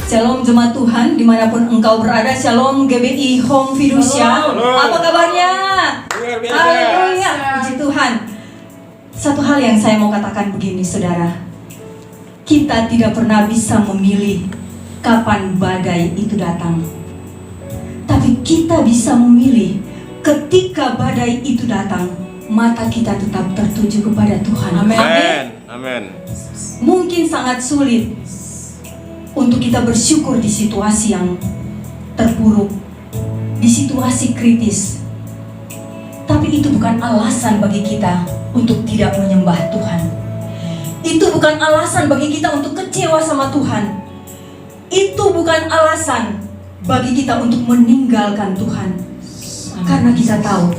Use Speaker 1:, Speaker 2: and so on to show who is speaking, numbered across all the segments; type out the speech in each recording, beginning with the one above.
Speaker 1: Shalom jemaat Tuhan dimanapun engkau berada. Shalom GBI Home Fiducia. Apa kabarnya? Haleluya, puji Tuhan. Satu hal yang saya mau katakan begini saudara, kita tidak pernah bisa memilih kapan badai itu datang, tapi kita bisa memilih ketika badai itu datang, mata kita tetap tertuju kepada Tuhan.
Speaker 2: Amin.
Speaker 1: Mungkin sangat sulit untuk kita bersyukur di situasi yang terpuruk, di situasi kritis. Tapi itu bukan alasan bagi kita untuk tidak menyembah Tuhan. Itu bukan alasan bagi kita untuk kecewa sama Tuhan. Itu bukan alasan bagi kita untuk meninggalkan Tuhan. Karena kita tahu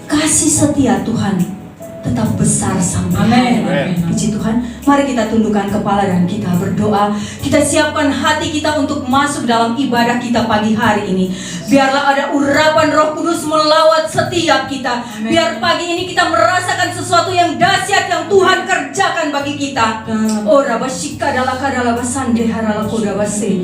Speaker 1: kasih setia Tuhan tetap besar sampai akhir. Puji Tuhan. Mari kita tundukkan kepala dan kita berdoa. Kita siapkan hati kita untuk masuk dalam ibadah kita pagi hari ini. Biarlah ada urapan Roh Kudus melawat setiap kita. Biar pagi ini kita merasakan sesuatu yang dahsyat yang Tuhan kerjakan bagi kita. Oh rabashika dalakadala basande harala kodabase.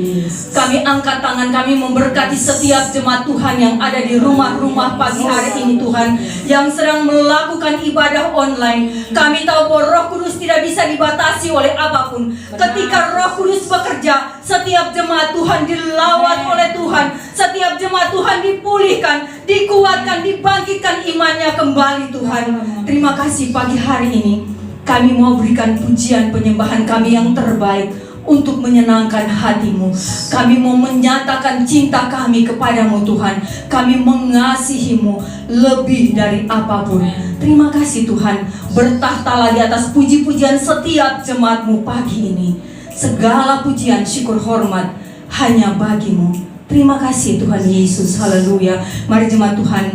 Speaker 1: Kami angkat tangan kami memberkati setiap jemaat Tuhan yang ada di rumah-rumah pagi hari ini Tuhan, yang sedang melakukan ibadah online. Kami tahu bahwa Roh Kudus tidak bisa dibatasi oleh apapun. Ketika Roh Kudus bekerja, setiap jemaat Tuhan dilawat oleh Tuhan. Setiap jemaat Tuhan dipulihkan, dikuatkan, dibangkitkan imannya kembali Tuhan. Terima kasih pagi hari ini. Kami mau berikan pujian penyembahan kami yang terbaik untuk menyenangkan hati-Mu. Kami mau menyatakan cinta kami kepadamu Tuhan. Kami mengasihi-Mu lebih dari apapun. Terima kasih Tuhan. Bertahtalah di atas puji-pujian setiap jemaat-Mu pagi ini. Segala pujian, syukur, hormat hanya bagi-Mu. Terima kasih Tuhan Yesus. Haleluya. Mari jemaat Tuhan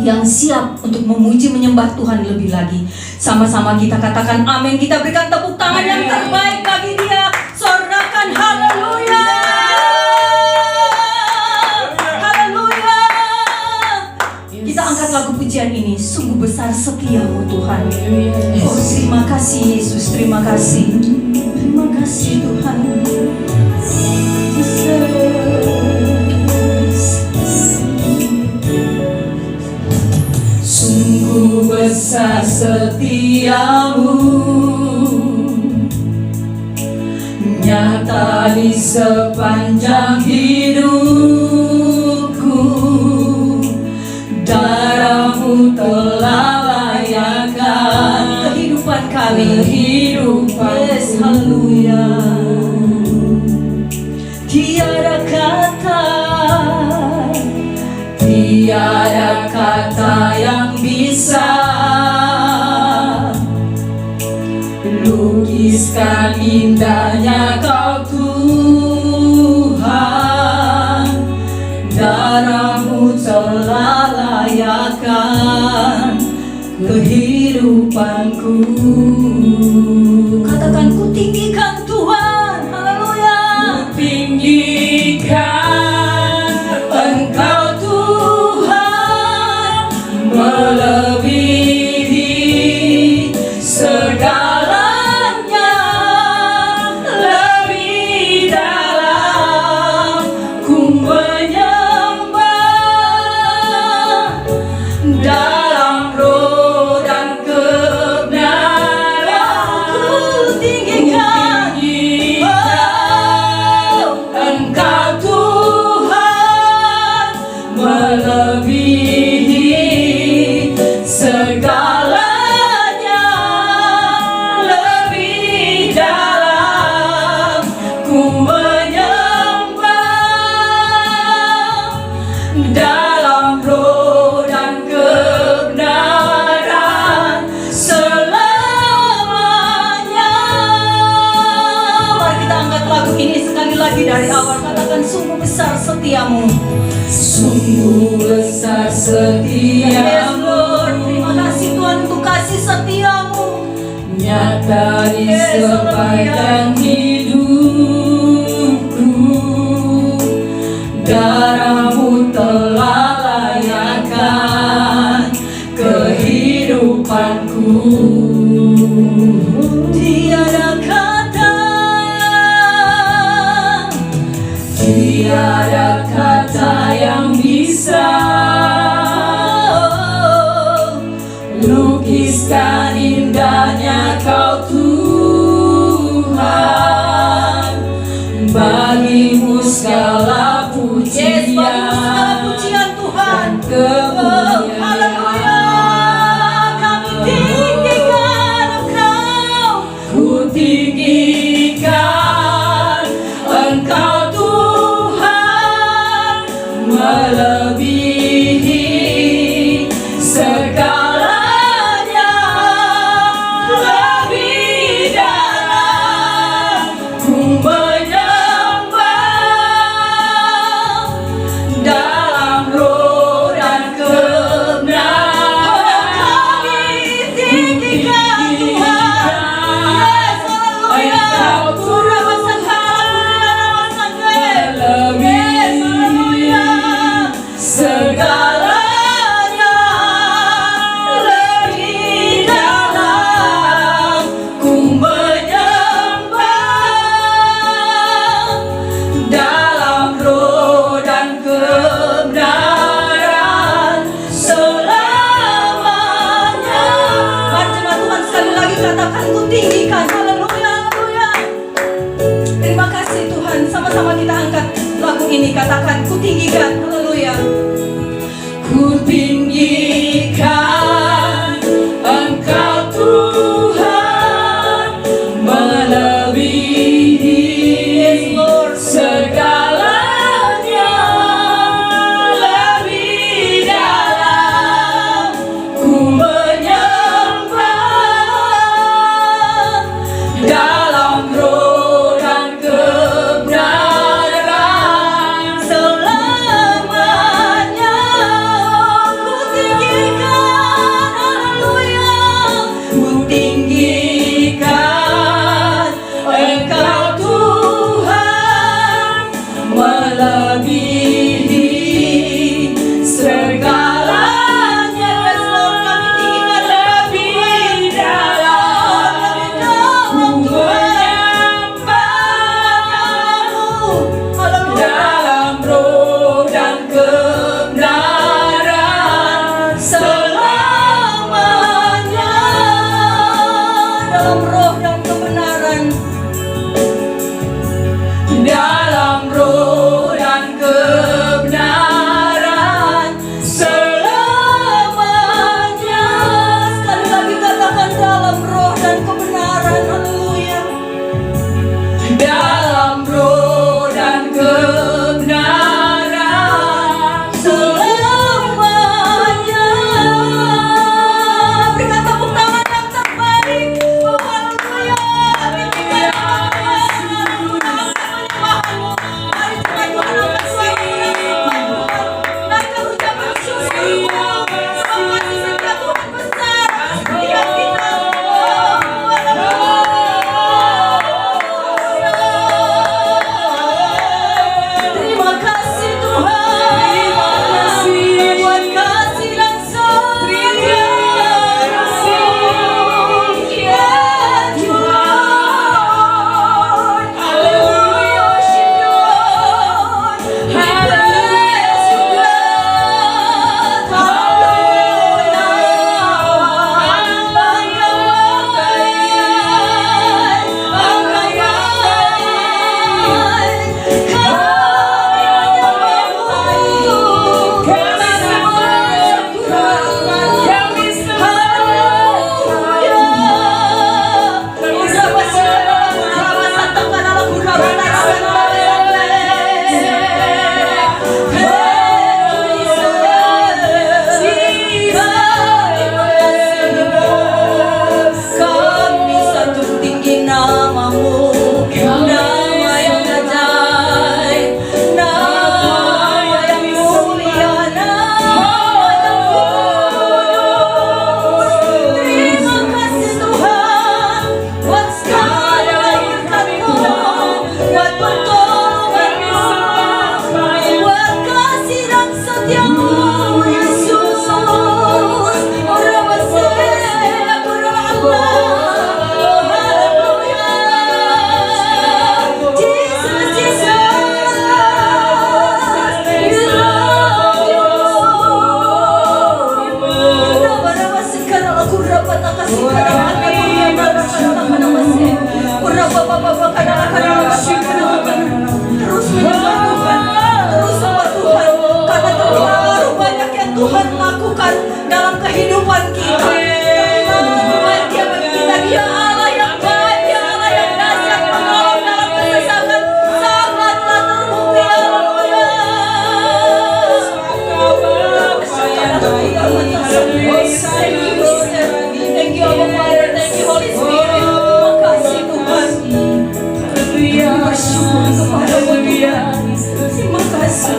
Speaker 1: yang siap untuk memuji menyembah Tuhan lebih lagi, sama-sama kita katakan amin. Kita berikan tepuk tangan yang terbaik bagi Dia. Sorakan haleluya. Haleluya. Kita angkat lagu pujian ini. Sungguh besar setiamu Tuhan. Oh terima kasih Yesus. Terima kasih. Terima kasih Tuhan. Sungguh besar setiamu, nyata di sepanjang hidupku. Darah-Mu telah layakkan kehidupan kami. Yes, haleluya. Tiada kata yang bisa lukiskan indahnya Kau Tuhan. Darah-Mu telah layakkan kehidupanku. Katakan ku tinggikan Tuhan. Haleluya. Ku tinggikan Engkau melebihi segalanya, lebih dalam ku menyembah dalam roh dan kebenaran. Ku tinggikan Engkau Tuhan, melebihi segalanya, lebih dalam ku menyembah dalam roh dan kebenaran selamanya. Mari kita angkat lagu ini sekali lagi dari awal. Katakan sungguh besar setiamu. Sungguh besar setiamu. Terima kasih Tuhan untuk kasih setiamu, nyata di sepanjang hidupku. Darah-Mu telah layakkan kehidupanku. Tiada kata,
Speaker 2: tiada kata yang bisa lukiskan indahnya Kau Tuhan. Bagimu segala pujian,
Speaker 1: pujian Tuhan.
Speaker 2: kemuliaan.
Speaker 1: Haleluya, kami tinggikan Engkau.
Speaker 2: Ku tinggikan Engkau Tuhan, melebihi segalanya, lebih dalam ku menyembah dalam roh dan kebenaran.
Speaker 1: Kami tinggikan Tuhan. Yes, haleluya.
Speaker 2: Engkau Tuhan melebihi segalanya, lebih dalam ku menyembah dalam roh dan kebenaran selamanya.
Speaker 1: Mari jemaat Tuhan sekali lagi katakan, ku tinggikan. Haleluya, haleluya. Terima kasih Tuhan. Sama-sama kita angkat lagu ini. Katakan, ku tinggikan. Haleluya.
Speaker 2: Ku tinggikan Engkau Tuhan, melebihi segalanya, lebih dalam ku menyembah dalam roh dan kebenaran selamanya.
Speaker 1: Terus menyembah Tuhan, terus sembah Tuhan, karena terlalu banyak yang Tuhan lakukan dalam kehidupan kita. Terlalu bahagia bagi kita. Dia Allah yang baik, Dia Allah yang dahsyat, menolong dalam kesesakan. Sangatlah terbukti. Haleluya. Thank you, Abba Father. Thank you, Holy Spirit. Terima kasih Tuhan. Kami bersyukur kepadamu Tuhan. Terima kasih.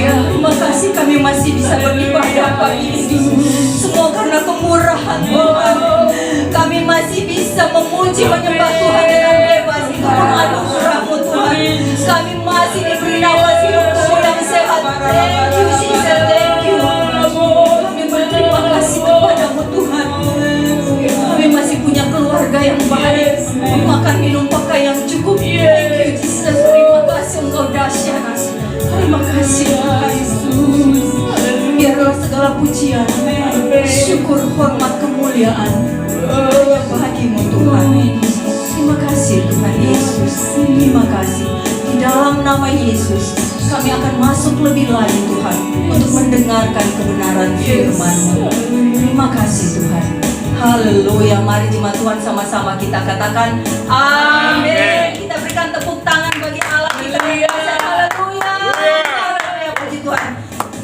Speaker 1: Terima kasih kami masih bisa beribadah pagi ini. Semua karena kemurahan Tuhan. Kami masih bisa memuji menyembah Tuhan dengan bebas. Itu anugerah-Mu Tuhan. Kami masih diberi nafas hidup yang sehat. Thank you Jesus. Thank you. Kami berterima kasih kepadamu Tuhan. Kami masih punya keluarga yang baik, makan minum pakai yang cukup. Thank you Jesus. Terima kasih Engkau dahsyat. Terima kasih Yesus. Biarlah segala pujian, syukur, hormat, kemuliaan hanya bagimu Tuhan. Terima kasih Tuhan Yesus. Terima kasih. Di dalam nama Yesus kami akan masuk lebih lagi Tuhan untuk mendengarkan kebenaran firman-Mu. Terima kasih Tuhan. Haleluya. Mari jemaat Tuhan sama-sama kita katakan amin. Kita berikan tepuk tangan bagi Allah kita. Haleluya. Haleluya. Puji Tuhan.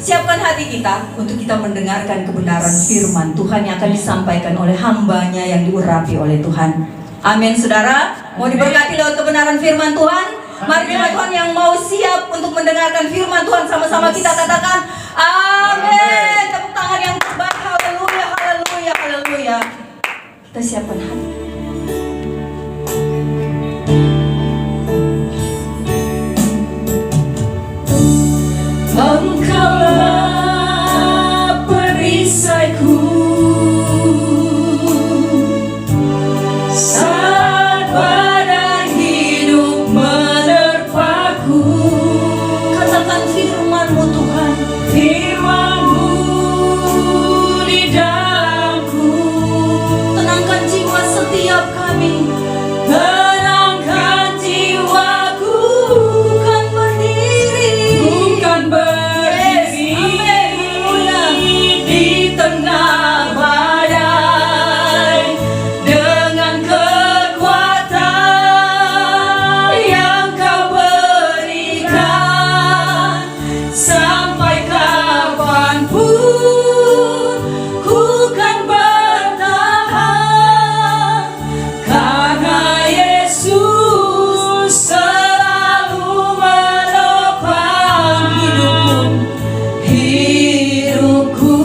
Speaker 1: Siapkan hati kita untuk kita mendengarkan kebenaran firman Tuhan yang akan disampaikan oleh hamba-Nya yang diurapi oleh Tuhan. Amin saudara. Mau diberkati lewat kebenaran firman Tuhan? Mari jemaat Tuhan yang mau siap untuk mendengarkan firman Tuhan, sama-sama kita katakan amin. Tepuk tangan yang terbaik. Haleluya, haleluya, haleluya. Kita siapkan hati.
Speaker 2: Engkaulah perisaiku saat badai hidup menerpaku.
Speaker 1: Katakan firman-Mu Tuhan.
Speaker 2: Firman-Mu di dalamku.
Speaker 1: Tenangkan jiwa setiap kami.
Speaker 2: Tenangkan jiwaku.
Speaker 1: Bukan berdiri.
Speaker 2: Bukan berdiri di tengah badai dengan kekuatan yang Kau berikan. Sampai kapanpun ku kan bertahan, karena Yesus selalu menopang hidupku.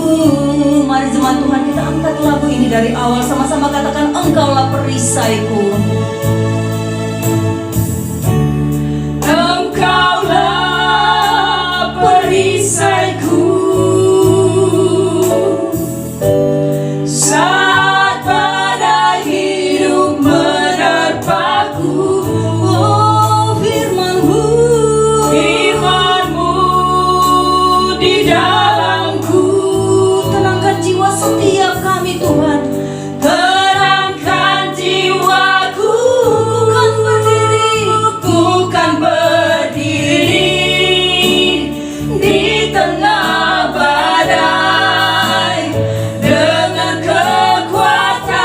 Speaker 1: Mari jemaat Tuhan kita angkat lagu ini dari awal, sama-sama katakan Engkaulah perisaiku.
Speaker 2: Engkaulah perisaiku saat badai hidup menerpaku.
Speaker 1: Oh firman-Mu.
Speaker 2: Firman-Mu di dalamku.
Speaker 1: Tenangkan jiwa setiap kami Tuhan.
Speaker 2: Tenangkan jiwaku.
Speaker 1: Ku kan
Speaker 2: berdiri di tengah badai dengan kekuatan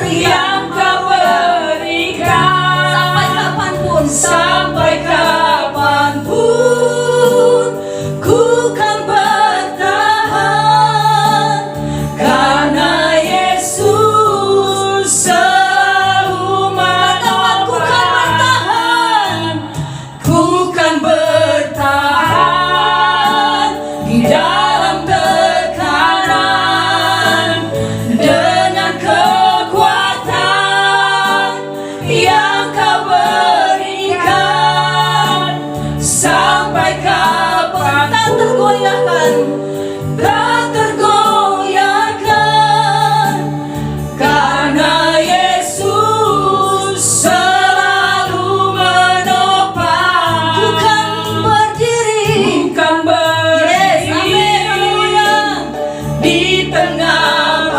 Speaker 2: yang Kau berikan.
Speaker 1: Sampai kapanpun
Speaker 2: ku kan bertahan, karena Yesus selalu menopang. Ku kan bertahan di dalam tekanan dengan kekuatan yang Kau berikan. Sampai kapan
Speaker 1: tak tergoyahkan.
Speaker 2: tak tergoyahkan, karena Yesus selalu menopang.
Speaker 1: Bukan berdiri.
Speaker 2: Bukan
Speaker 1: Yes, amin,
Speaker 2: berdiri
Speaker 1: haleluya.
Speaker 2: di tengah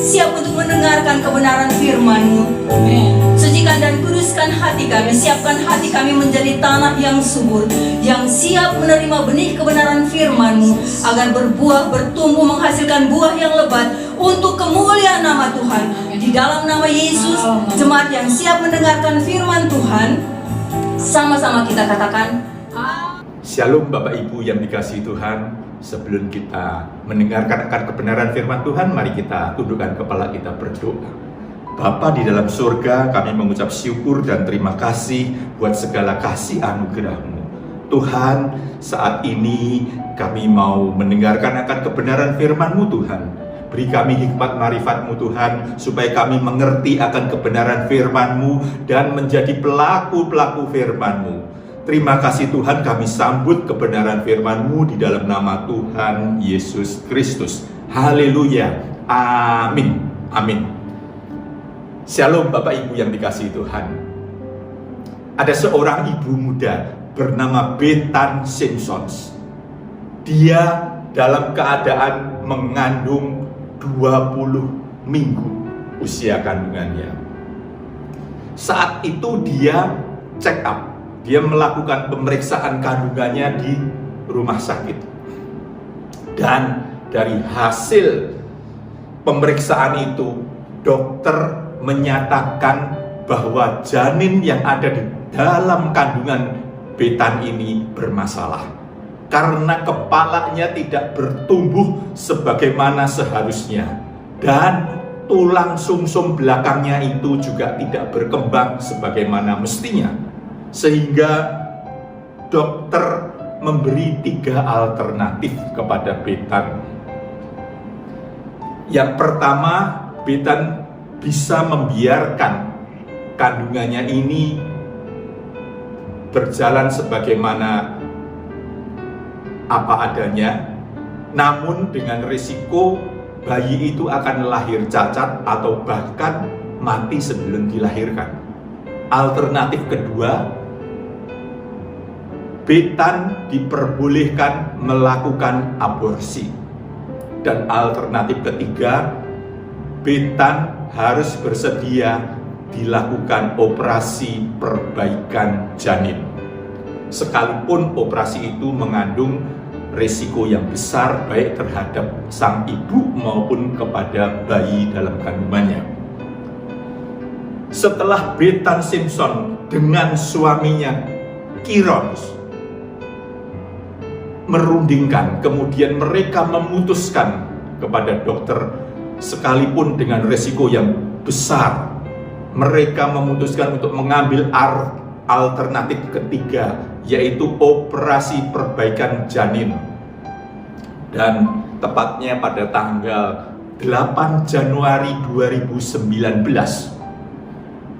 Speaker 1: siap untuk mendengarkan kebenaran firman-Mu. Sucikan dan kuduskan hati kami, siapkan hati kami menjadi tanah yang subur, yang siap menerima benih kebenaran firman-Mu, agar berbuah, bertumbuh, menghasilkan buah yang lebat untuk kemuliaan nama Tuhan. Di dalam nama Yesus, jemaat yang siap mendengarkan firman Tuhan, sama-sama kita katakan,
Speaker 3: Shalom Bapak Ibu yang dikasihi Tuhan. Sebelum kita mendengarkan akan kebenaran firman Tuhan, mari kita tundukkan kepala kita berdoa. Bapa di dalam surga, kami mengucap syukur dan terima kasih buat segala kasih anugerah-Mu. Tuhan, saat ini kami mau mendengarkan akan kebenaran firman-Mu Tuhan. Beri kami hikmat marifat-Mu Tuhan, supaya kami mengerti akan kebenaran firman-Mu dan menjadi pelaku-pelaku firman-Mu. Terima kasih Tuhan, kami sambut kebenaran firman-Mu di dalam nama Tuhan Yesus Kristus. Haleluya. Amin. Amin. Shalom Bapak Ibu yang dikasihi Tuhan. Ada seorang ibu muda bernama Bethan Simpsons. Dia dalam keadaan mengandung 20 minggu usia kandungannya. Saat itu dia check up. Dia melakukan pemeriksaan kandungannya di rumah sakit. Dan dari hasil pemeriksaan itu, dokter menyatakan bahwa janin yang ada di dalam kandungan Bethan ini bermasalah. Karena kepalanya tidak bertumbuh sebagaimana seharusnya. Dan tulang sumsum belakangnya itu juga tidak berkembang sebagaimana mestinya. Sehingga dokter memberi 3 alternatif kepada Bethan. Yang pertama, Bethan bisa membiarkan kandungannya ini berjalan sebagaimana apa adanya, namun dengan risiko bayi itu akan lahir cacat atau bahkan mati sebelum dilahirkan. Alternatif kedua, Bethan diperbolehkan melakukan aborsi. Dan alternatif ketiga, Bethan harus bersedia dilakukan operasi perbaikan janin. Sekalipun operasi itu mengandung risiko yang besar baik terhadap sang ibu maupun kepada bayi dalam kandungannya. Setelah Bethan Simpson dengan suaminya Kirons merundingkan, kemudian mereka memutuskan kepada dokter, sekalipun dengan risiko yang besar, mereka memutuskan untuk mengambil alternatif ketiga, yaitu operasi perbaikan janin. Dan tepatnya pada tanggal 8 Januari 2019,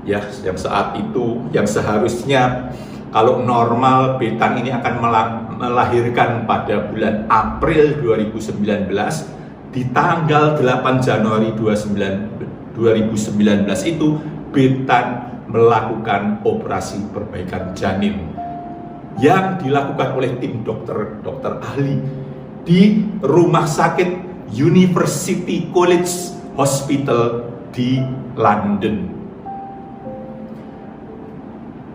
Speaker 3: ya, yang saat itu, yang seharusnya kalau normal Bethan ini akan melahirkan pada bulan April 2019, di tanggal 8 Januari 2019 itu Bethan melakukan operasi perbaikan janin yang dilakukan oleh tim dokter ahli di Rumah Sakit University College Hospital di London.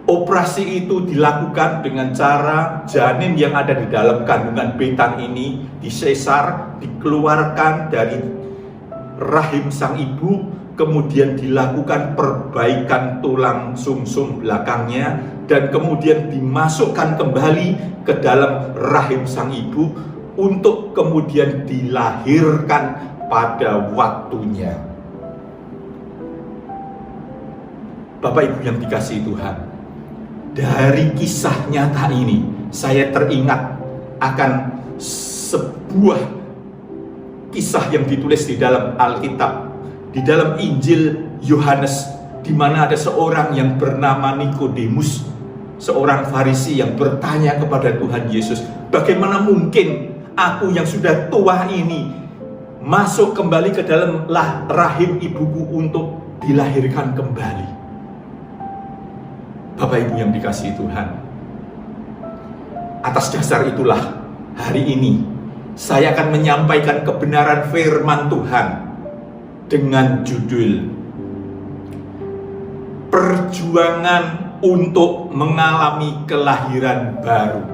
Speaker 3: Operasi itu dilakukan dengan cara janin yang ada di dalam kandungan Bethan ini disesar, dikeluarkan dari rahim sang ibu, kemudian dilakukan perbaikan tulang sumsum belakangnya, dan kemudian dimasukkan kembali ke dalam rahim sang ibu untuk kemudian dilahirkan pada waktunya. Bapak Ibu yang dikasihi Tuhan, dari kisah nyata ini, saya teringat akan sebuah kisah yang ditulis di dalam Alkitab, di dalam Injil Yohanes, di mana ada seorang yang bernama Nikodemus, seorang Farisi yang bertanya kepada Tuhan Yesus, bagaimana mungkin aku yang sudah tua ini masuk kembali ke dalam rahim ibuku untuk dilahirkan kembali? Bapak Ibu yang dikasihi Tuhan, atas dasar itulah hari ini saya akan menyampaikan kebenaran firman Tuhan dengan judul Perjuangan untuk mengalami kelahiran baru.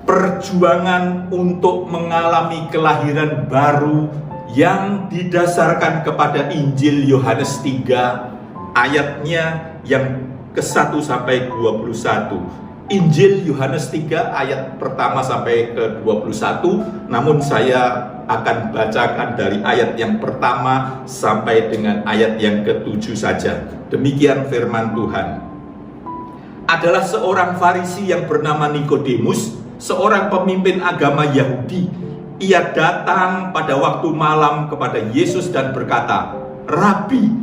Speaker 3: Perjuangan untuk mengalami kelahiran baru yang didasarkan kepada Injil Yohanes 3 ayatnya yang ke-1 sampai 21. Injil Yohanes 3 ayat pertama sampai ke-21, namun saya akan bacakan dari ayat yang pertama sampai dengan ayat yang ke-7 saja. Demikian firman Tuhan. Adalah seorang Farisi yang bernama Nikodemus, seorang pemimpin agama Yahudi. Ia datang pada waktu malam kepada Yesus dan berkata, "Rabi,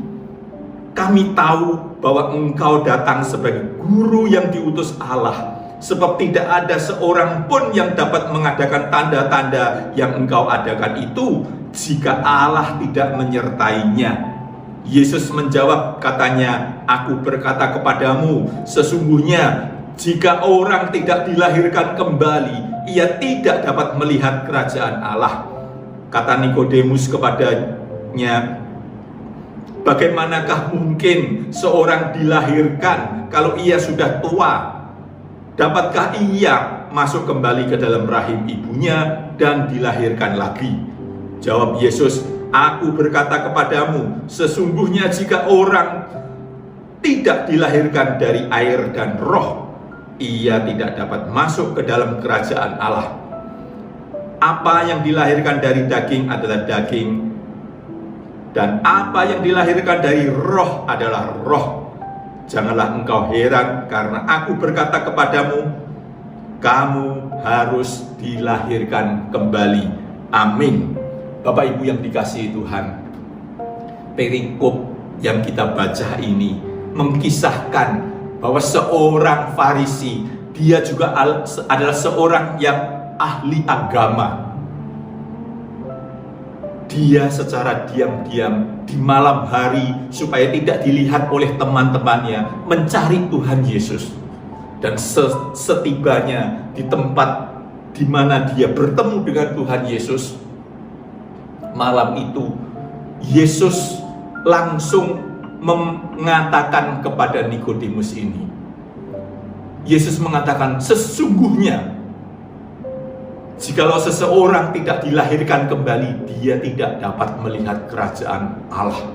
Speaker 3: kami tahu bahwa engkau datang sebagai guru yang diutus Allah, sebab tidak ada seorang pun yang dapat mengadakan tanda-tanda yang engkau adakan itu jika Allah tidak menyertainya." Yesus menjawab katanya, "Aku berkata kepadamu, sesungguhnya jika orang tidak dilahirkan kembali, ia tidak dapat melihat kerajaan Allah." Kata Nikodemus kepadanya, "Bagaimanakah mungkin seorang dilahirkan kalau ia sudah tua? Dapatkah ia masuk kembali ke dalam rahim ibunya dan dilahirkan lagi?" Jawab Yesus, "Aku berkata kepadamu, sesungguhnya jika orang tidak dilahirkan dari air dan roh, ia tidak dapat masuk ke dalam kerajaan Allah. Apa yang dilahirkan dari daging adalah daging, dan apa yang dilahirkan dari roh adalah roh. Janganlah engkau heran karena aku berkata kepadamu, kamu harus dilahirkan kembali." Amin. Bapak Ibu yang dikasihi Tuhan, perikop yang kita baca ini mengkisahkan bahwa seorang Farisi, dia juga adalah seorang yang ahli agama. Dia secara diam-diam di malam hari supaya tidak dilihat oleh teman-temannya mencari Tuhan Yesus. Dan setibanya di tempat di mana dia bertemu dengan Tuhan Yesus, malam itu Yesus langsung mengatakan kepada Nikodemus ini. Yesus mengatakan, "Sesungguhnya jikalau seseorang tidak dilahirkan kembali, dia tidak dapat melihat kerajaan Allah."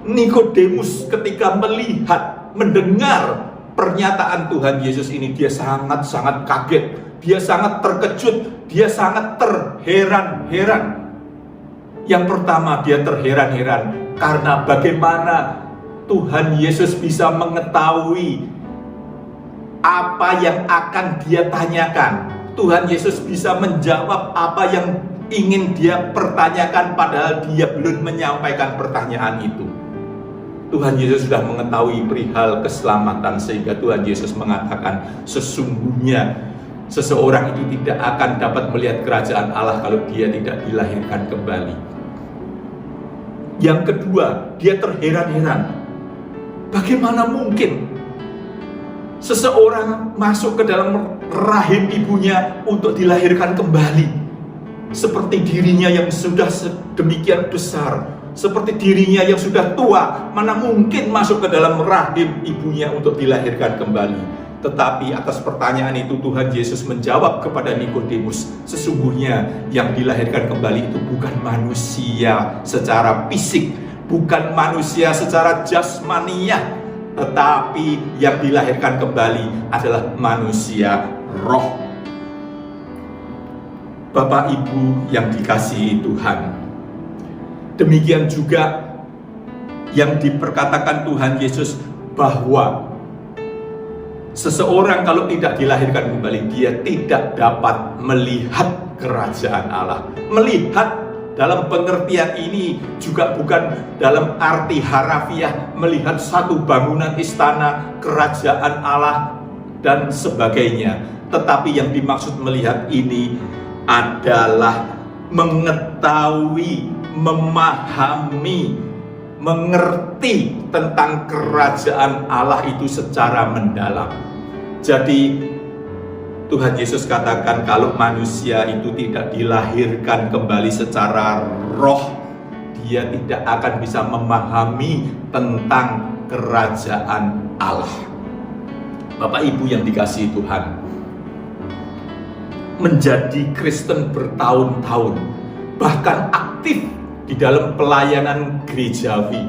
Speaker 3: Nikodemus ketika melihat, mendengar pernyataan Tuhan Yesus ini, dia sangat-sangat kaget, dia sangat terkejut, dia sangat terheran-heran. Yang pertama, dia terheran-heran karena bagaimana Tuhan Yesus bisa mengetahui apa yang akan dia tanyakan. Tuhan Yesus bisa menjawab apa yang ingin dia pertanyakan padahal dia belum menyampaikan pertanyaan itu. Tuhan Yesus sudah mengetahui perihal keselamatan sehingga Tuhan Yesus mengatakan, sesungguhnya seseorang itu tidak akan dapat melihat kerajaan Allah kalau dia tidak dilahirkan kembali. Yang kedua, dia terheran-heran. Bagaimana mungkin seseorang masuk ke dalam rahim ibunya untuk dilahirkan kembali? Seperti dirinya yang sudah sedemikian besar, seperti dirinya yang sudah tua, mana mungkin masuk ke dalam rahim ibunya untuk dilahirkan kembali? Tetapi atas pertanyaan itu Tuhan Yesus menjawab kepada Nikodemus, sesungguhnya yang dilahirkan kembali itu bukan manusia secara fisik, bukan manusia secara jasmaniah, tetapi yang dilahirkan kembali adalah manusia roh. Bapak Ibu yang dikasihi Tuhan, demikian juga yang diperkatakan Tuhan Yesus bahwa seseorang kalau tidak dilahirkan kembali, dia tidak dapat melihat kerajaan Allah. Melihat dalam pengertian ini juga bukan dalam arti harafiah melihat satu bangunan istana, kerajaan Allah dan sebagainya. Tetapi yang dimaksud melihat ini adalah mengetahui, memahami, mengerti tentang kerajaan Allah itu secara mendalam. Jadi Tuhan Yesus katakan kalau manusia itu tidak dilahirkan kembali secara roh, dia tidak akan bisa memahami tentang kerajaan Allah. Bapak Ibu yang dikasihi Tuhan, menjadi Kristen bertahun-tahun, bahkan aktif di dalam pelayanan gerejawi,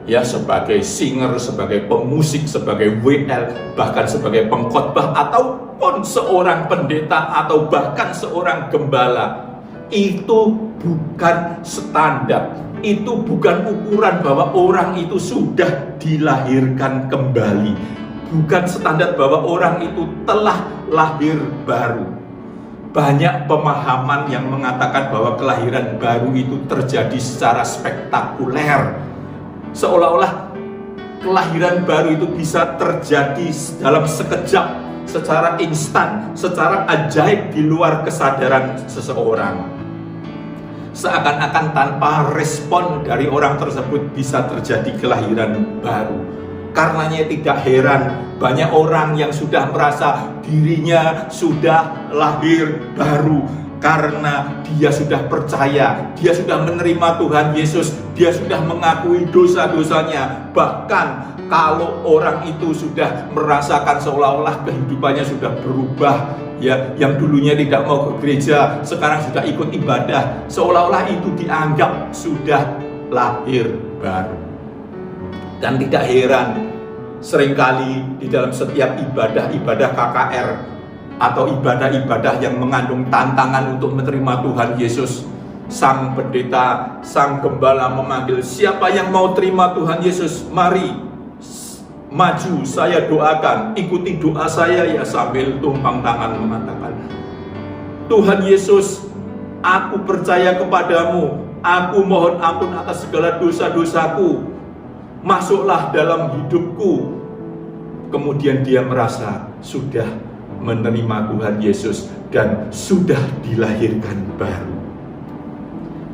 Speaker 3: ya, sebagai singer, sebagai pemusik, sebagai WL, bahkan sebagai pengkhotbah, ataupun seorang pendeta, atau bahkan seorang gembala, itu bukan standar, itu bukan ukuran bahwa orang itu sudah dilahirkan kembali, bukan standar bahwa orang itu telah lahir baru. Banyak pemahaman yang mengatakan bahwa kelahiran baru itu terjadi secara spektakuler, seolah-olah kelahiran baru itu bisa terjadi dalam sekejap, secara instan, secara ajaib di luar kesadaran seseorang. Seakan-akan tanpa respon dari orang tersebut bisa terjadi kelahiran baru. Karenanya tidak heran banyak orang yang sudah merasa dirinya sudah lahir baru, karena dia sudah percaya, dia sudah menerima Tuhan Yesus, dia sudah mengakui dosa-dosanya. Bahkan kalau orang itu sudah merasakan seolah-olah kehidupannya sudah berubah, ya, yang dulunya tidak mau ke gereja sekarang sudah ikut ibadah, seolah-olah itu dianggap sudah lahir baru. Dan tidak heran, seringkali di dalam setiap ibadah KKR atau ibadah-ibadah yang mengandung tantangan untuk menerima Tuhan Yesus, sang pendeta, sang gembala memanggil, siapa yang mau terima Tuhan Yesus, mari maju, saya doakan, ikuti doa saya ya, sambil tumpang tangan mengatakan, Tuhan Yesus, aku percaya kepadamu, aku mohon ampun atas segala dosa-dosaku, masuklah dalam hidupku. Kemudian dia merasa sudah menerima Tuhan Yesus dan sudah dilahirkan baru.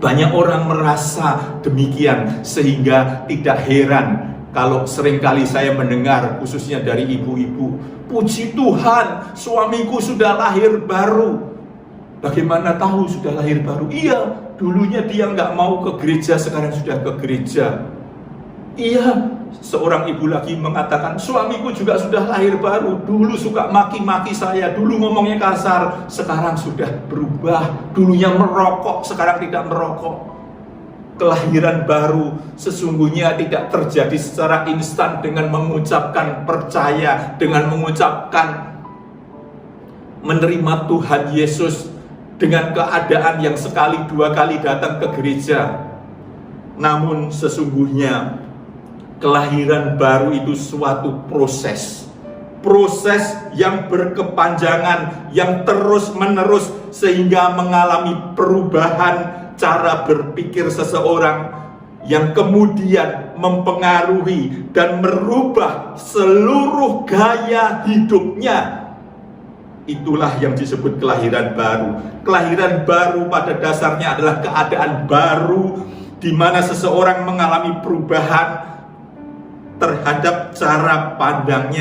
Speaker 3: Banyak orang merasa demikian, sehingga tidak heran kalau seringkali saya mendengar, khususnya dari ibu-ibu, puji Tuhan, suamiku sudah lahir baru. Bagaimana tahu sudah lahir baru? Iya, dulunya dia nggak mau ke gereja, sekarang sudah ke gereja. Iya, seorang ibu lagi mengatakan, suamiku juga sudah lahir baru. Dulu suka maki-maki saya, dulu ngomongnya kasar, sekarang sudah berubah. Dulunya merokok, sekarang tidak merokok. Kelahiran baru sesungguhnya tidak terjadi secara instan dengan mengucapkan percaya, dengan mengucapkan menerima Tuhan Yesus, dengan keadaan yang sekali dua kali datang ke gereja. Namun sesungguhnya kelahiran baru itu suatu proses yang berkepanjangan, yang terus-menerus, sehingga mengalami perubahan cara berpikir seseorang yang kemudian mempengaruhi dan merubah seluruh gaya hidupnya. Itulah yang disebut kelahiran baru. Kelahiran baru pada dasarnya adalah keadaan baru di mana seseorang mengalami perubahan terhadap cara pandang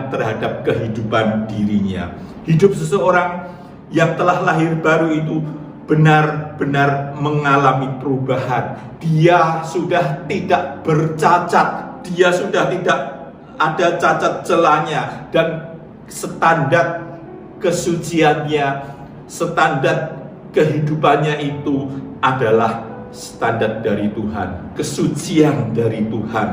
Speaker 3: terhadap kehidupan dirinya. Hidup seseorang yang telah lahir baru itu benar-benar mengalami perubahan. Dia sudah tidak bercacat, dia sudah tidak ada cacat celanya, dan standar kesuciannya, standar kehidupannya itu adalah standar dari Tuhan, kesucian dari Tuhan.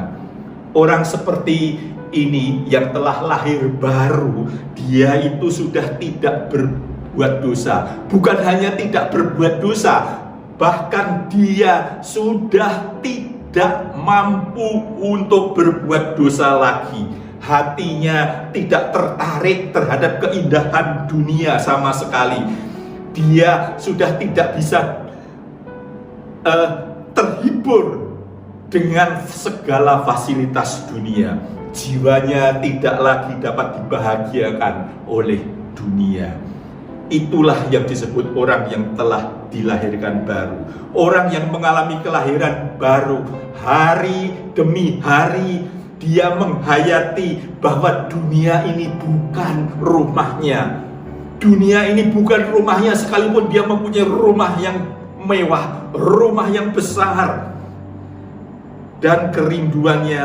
Speaker 3: Orang seperti ini yang telah lahir baru, dia itu sudah tidak berbuat dosa. Bukan hanya tidak berbuat dosa, bahkan dia sudah tidak mampu untuk berbuat dosa lagi. Hatinya tidak tertarik terhadap keindahan dunia sama sekali. Dia sudah tidak bisa terhibur dengan segala fasilitas dunia. Jiwanya tidak lagi dapat dibahagiakan oleh dunia. Itulah yang disebut orang yang telah dilahirkan baru. Orang yang mengalami kelahiran baru hari demi hari dia menghayati bahwa dunia ini bukan rumahnya. Dunia ini bukan rumahnya, sekalipun dia mempunyai rumah yang mewah, rumah yang besar. Dan kerinduannya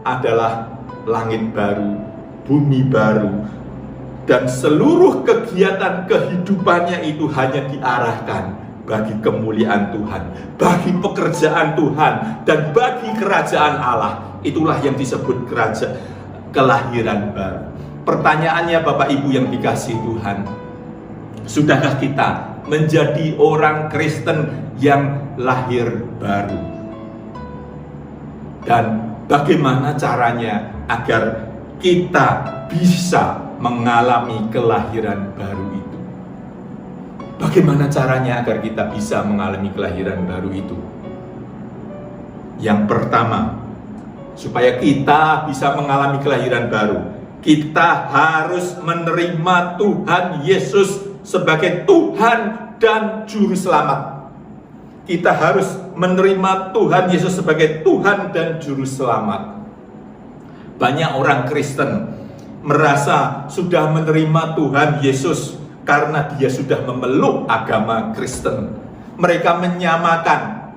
Speaker 3: adalah langit baru, bumi baru. Dan seluruh kegiatan kehidupannya itu hanya diarahkan bagi kemuliaan Tuhan, bagi pekerjaan Tuhan, dan bagi kerajaan Allah. Itulah yang disebut kelahiran baru. Pertanyaannya Bapak Ibu yang dikasihi Tuhan, sudahkah kita menjadi orang Kristen yang lahir baru? Dan bagaimana caranya agar kita bisa mengalami kelahiran baru itu? Bagaimana caranya agar kita bisa mengalami kelahiran baru itu? Yang pertama, supaya kita bisa mengalami kelahiran baru, kita harus menerima Tuhan Yesus sebagai Tuhan dan Juru Selamat. Kita harus menerima Tuhan Yesus sebagai Tuhan dan Juru Selamat. Banyak orang Kristen merasa sudah menerima Tuhan Yesus karena dia sudah memeluk agama Kristen. Mereka menyamakan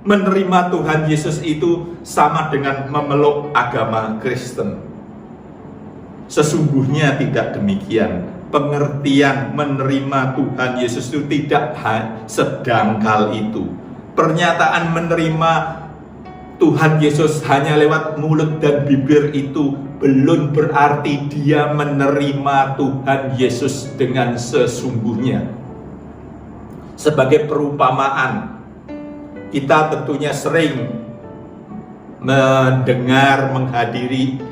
Speaker 3: menerima Tuhan Yesus itu sama dengan memeluk agama Kristen. Sesungguhnya tidak demikian. Pengertian menerima Tuhan Yesus itu tidak sedangkal itu. Pernyataan menerima Tuhan Yesus hanya lewat mulut dan bibir itu belum berarti dia menerima Tuhan Yesus dengan sesungguhnya. Sebagai perumpamaan, kita tentunya sering mendengar, menghadiri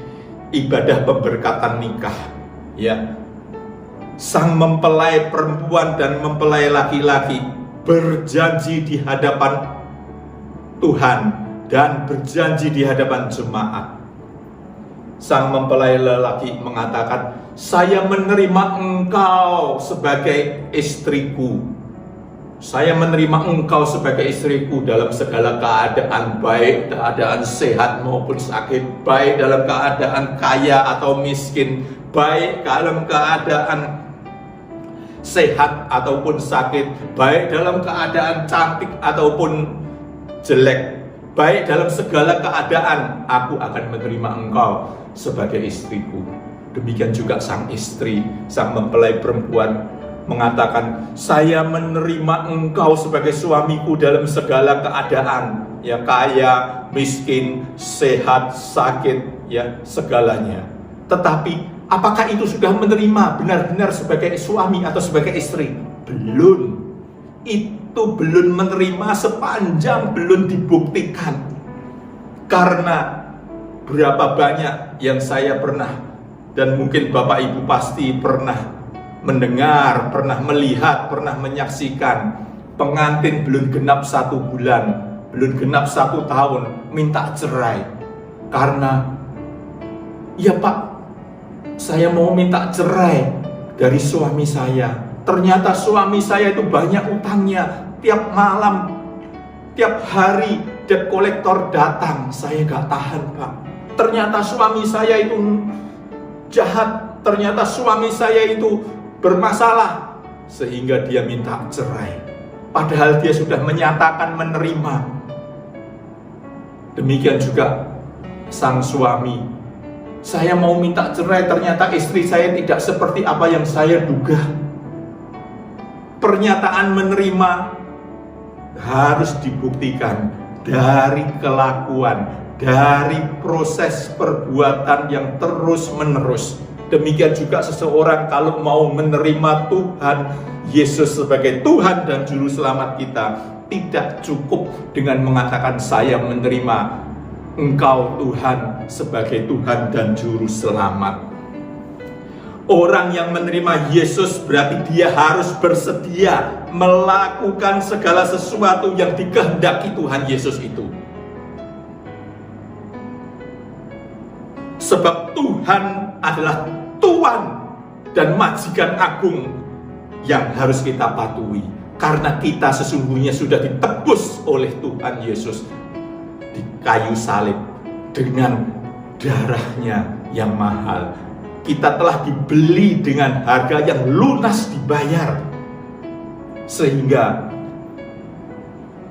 Speaker 3: ibadah pemberkatan nikah, ya. Sang mempelai perempuan dan mempelai laki-laki berjanji di hadapan Tuhan dan berjanji di hadapan jemaat. Sang mempelai lelaki mengatakan, "Saya menerima engkau sebagai istriku. Saya menerima engkau sebagai istriku dalam segala keadaan, baik keadaan sehat maupun sakit, baik dalam keadaan kaya atau miskin, baik dalam keadaan sehat ataupun sakit, baik dalam keadaan cantik ataupun jelek, baik dalam segala keadaan, aku akan menerima engkau sebagai istriku." Demikian juga sang istri, sang mempelai perempuan mengatakan, "Saya menerima engkau sebagai suamiku dalam segala keadaan, ya, kaya, miskin, sehat, sakit, ya, segalanya." Tetapi apakah itu sudah menerima benar-benar sebagai suami atau sebagai istri? Belum. Itu belum menerima sepanjang belum dibuktikan. Karena berapa banyak yang saya pernah, dan mungkin Bapak Ibu pasti pernah mendengar, pernah melihat, pernah menyaksikan pengantin belum genap 1 bulan, belum genap 1 tahun minta cerai. Karena, "Ya Pak, saya mau minta cerai dari suami saya. Ternyata suami saya itu banyak utangnya. Tiap malam, tiap hari debt collector datang. Saya gak tahan Pak. Ternyata suami saya itu jahat. Ternyata suami saya itu bermasalah." Sehingga dia minta cerai. Padahal dia sudah menyatakan menerima. Demikian juga sang suami. "Saya mau minta cerai, ternyata istri saya tidak seperti apa yang saya duga." Pernyataan menerima harus dibuktikan dari kelakuan, dari proses perbuatan yang terus-menerus. Demikian juga seseorang kalau mau menerima Tuhan Yesus sebagai Tuhan dan Juru Selamat kita, tidak cukup dengan mengatakan, "Saya menerima engkau Tuhan sebagai Tuhan dan Juru Selamat." Orang yang menerima Yesus berarti dia harus bersedia melakukan segala sesuatu yang dikehendaki Tuhan Yesus itu. Sebab Tuhan adalah Tuhan dan majikan agung yang harus kita patuhi. Karena kita sesungguhnya sudah ditebus oleh Tuhan Yesus di kayu salib dengan darahnya yang mahal. Kita telah dibeli dengan harga yang lunas dibayar. Sehingga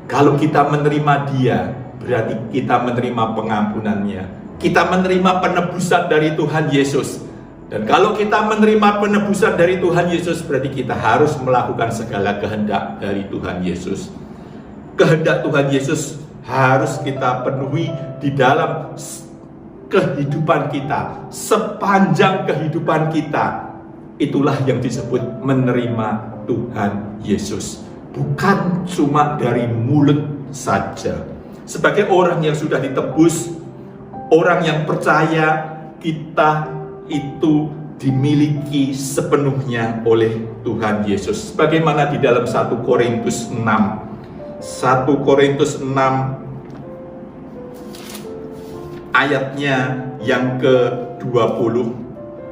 Speaker 3: kalau kita menerima Dia, berarti kita menerima pengampunannya. Kita menerima penebusan dari Tuhan Yesus. Dan kalau kita menerima penebusan dari Tuhan Yesus, berarti kita harus melakukan segala kehendak dari Tuhan Yesus. Kehendak Tuhan Yesus harus kita penuhi di dalam kehidupan kita, sepanjang kehidupan kita. Itulah yang disebut menerima Tuhan Yesus. Bukan cuma dari mulut saja. Sebagai orang yang sudah ditebus, orang yang percaya, kita itu dimiliki sepenuhnya oleh Tuhan Yesus. Bagaimana di dalam 1 Korintus 6. 1 Korintus 6 ayatnya yang ke-20.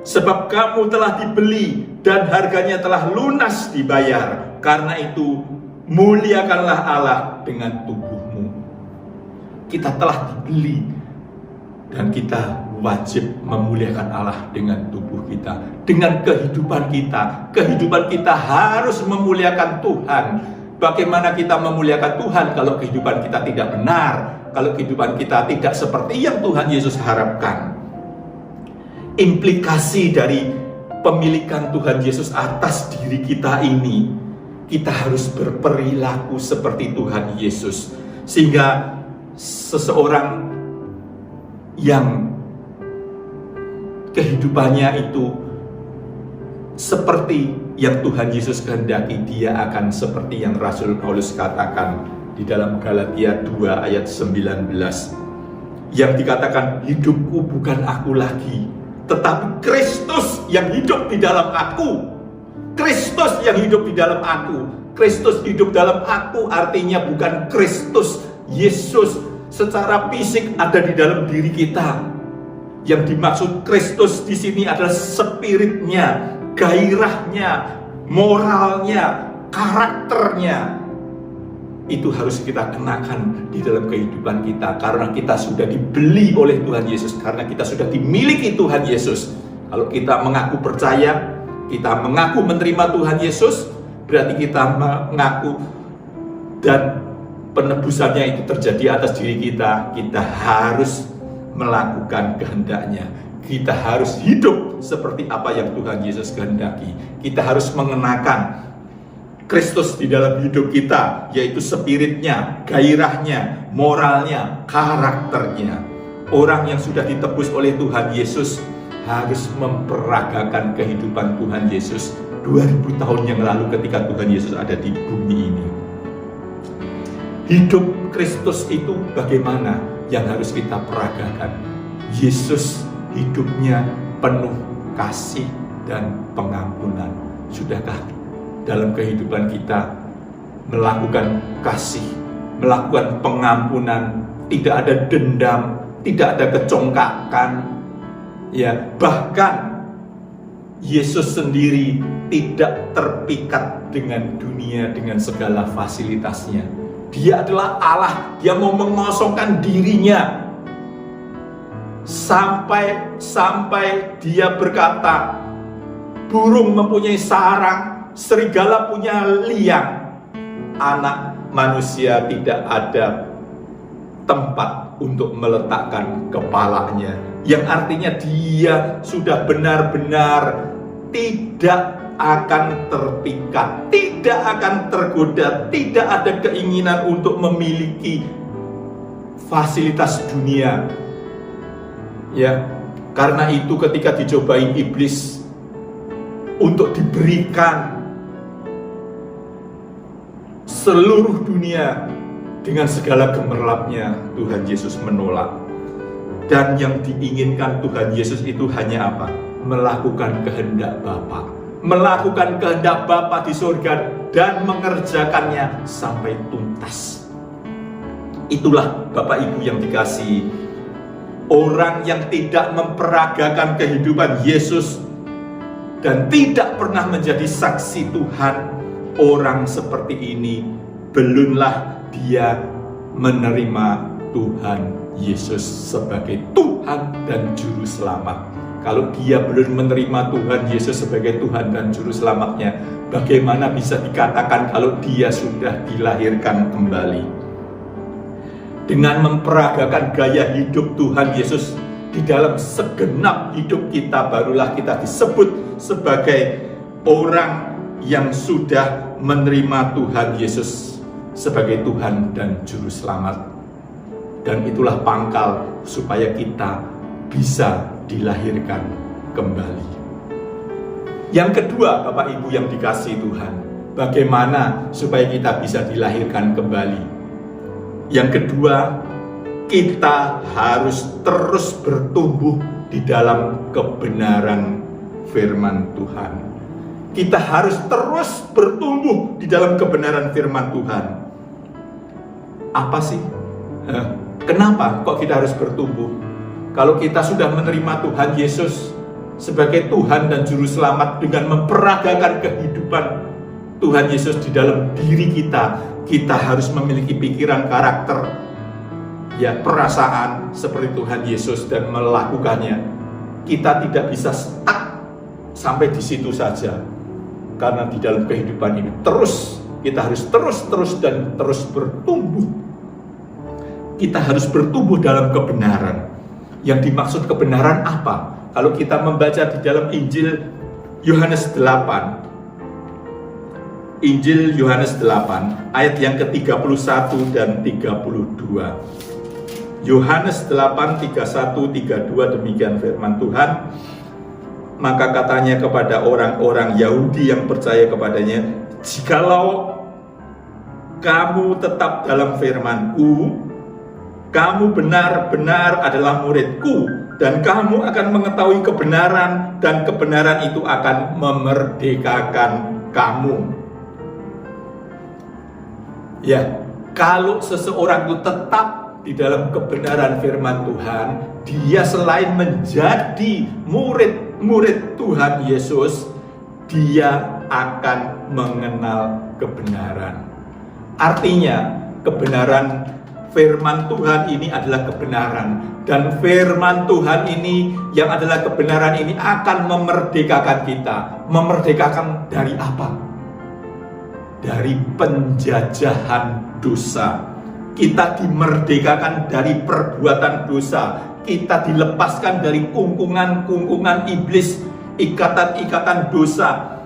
Speaker 3: Sebab kamu telah dibeli dan harganya telah lunas dibayar. Karena itu muliakanlah Allah dengan tubuhmu. Kita telah dibeli dan kita wajib memuliakan Allah dengan tubuh kita, dengan kehidupan kita. Kehidupan kita harus memuliakan Tuhan. Bagaimana kita memuliakan Tuhan kalau kehidupan kita tidak benar, kalau kehidupan kita tidak seperti yang Tuhan Yesus harapkan? Implikasi dari pemilikan Tuhan Yesus atas diri kita ini, kita harus berperilaku seperti Tuhan Yesus. Sehingga seseorang yang kehidupannya itu seperti yang Tuhan Yesus kehendaki, dia akan seperti yang Rasul Paulus katakan di dalam Galatia 2 ayat 19, yang dikatakan, hidupku bukan aku lagi, tetapi Kristus yang hidup di dalam aku. Kristus yang hidup di dalam aku. Kristus hidup dalam aku artinya bukan Kristus Yesus secara fisik ada di dalam diri kita. Yang dimaksud Kristus di sini adalah spiritnya, gairahnya, moralnya, karakternya. Itu harus kita kenakan di dalam kehidupan kita, karena kita sudah dibeli oleh Tuhan Yesus, karena kita sudah dimiliki Tuhan Yesus. Kalau kita mengaku percaya, kita mengaku menerima Tuhan Yesus, berarti kita mengaku dan penebusannya itu terjadi atas diri kita. Kita harus melakukan kehendaknya. Kita harus hidup seperti apa yang Tuhan Yesus kehendaki. Kita harus mengenakan Kristus di dalam hidup kita, yaitu spiritnya, gairahnya, moralnya, karakternya. Orang yang sudah ditebus oleh Tuhan Yesus harus memperagakan kehidupan Tuhan Yesus 2000 tahun yang lalu ketika Tuhan Yesus ada di bumi ini. Hidup Kristus itu bagaimana yang harus kita peragakan? Yesus hidupnya penuh kasih dan pengampunan. Sudahkah dalam kehidupan kita melakukan kasih, melakukan pengampunan, tidak ada dendam, tidak ada kecongkakan, ya, bahkan Yesus sendiri tidak terpikat dengan dunia, dengan segala fasilitasnya. Dia adalah Allah, dia mau mengosongkan dirinya sampai dia berkata, burung mempunyai sarang, serigala punya liang, anak manusia tidak ada tempat untuk meletakkan kepalanya. Yang artinya dia sudah benar-benar tidak akan terpikat, tidak akan tergoda, tidak ada keinginan untuk memiliki fasilitas dunia. Ya, karena itu ketika dicobain iblis untuk diberikan seluruh dunia dengan segala gemerlapnya, Tuhan Yesus menolak. Dan yang diinginkan Tuhan Yesus itu hanya apa? Melakukan kehendak Bapa, melakukan kehendak Bapa di surga dan mengerjakannya sampai tuntas. Itulah Bapak Ibu yang dikasihi, orang yang tidak memperagakan kehidupan Yesus dan tidak pernah menjadi saksi Tuhan, orang seperti ini belumlah dia menerima Tuhan Yesus sebagai Tuhan dan Juru Selamat. Kalau dia belum menerima Tuhan Yesus sebagai Tuhan dan Juru Selamatnya, bagaimana bisa dikatakan kalau dia sudah dilahirkan kembali? Dengan memperagakan gaya hidup Tuhan Yesus di dalam segenap hidup kita, barulah kita disebut sebagai orang yang sudah menerima Tuhan Yesus sebagai Tuhan dan Juru Selamat. Dan itulah pangkal supaya kita bisa dilahirkan kembali. Yang kedua, Bapak Ibu yang dikasihi Tuhan, bagaimana supaya kita bisa dilahirkan kembali? Yang kedua, kita harus terus bertumbuh di dalam kebenaran firman Tuhan. Kita harus terus bertumbuh di dalam kebenaran firman Tuhan. Apa sih? Kenapa kok kita harus bertumbuh? Kalau kita sudah menerima Tuhan Yesus sebagai Tuhan dan Juru Selamat dengan memperagakan kehidupan Tuhan Yesus di dalam diri kita, kita harus memiliki pikiran, karakter, ya, perasaan seperti Tuhan Yesus dan melakukannya. Kita tidak bisa stuck sampai di situ saja, karena di dalam kehidupan ini kita harus terus dan terus bertumbuh. Kita harus bertumbuh dalam kebenaran. Yang dimaksud kebenaran apa? Kalau kita membaca di dalam Injil Yohanes 8, Injil Yohanes 8 ayat yang ke-31 dan 32. Yohanes 8, 31, 32, demikian firman Tuhan. Maka katanya kepada orang-orang Yahudi yang percaya kepadanya, jikalau kamu tetap dalam firman-Ku, kamu benar-benar adalah murid-Ku, dan kamu akan mengetahui kebenaran, dan kebenaran itu akan memerdekakan kamu. Ya, kalau seseorang itu tetap di dalam kebenaran firman Tuhan, dia selain menjadi murid Tuhan Yesus, dia akan mengenal kebenaran. Artinya, kebenaran firman Tuhan ini adalah kebenaran, dan firman Tuhan ini yang adalah kebenaran ini akan memerdekakan kita. Memerdekakan dari apa? Dari penjajahan dosa. Kita dimerdekakan dari perbuatan dosa. Kita dilepaskan dari kungkungan iblis, ikatan-ikatan dosa,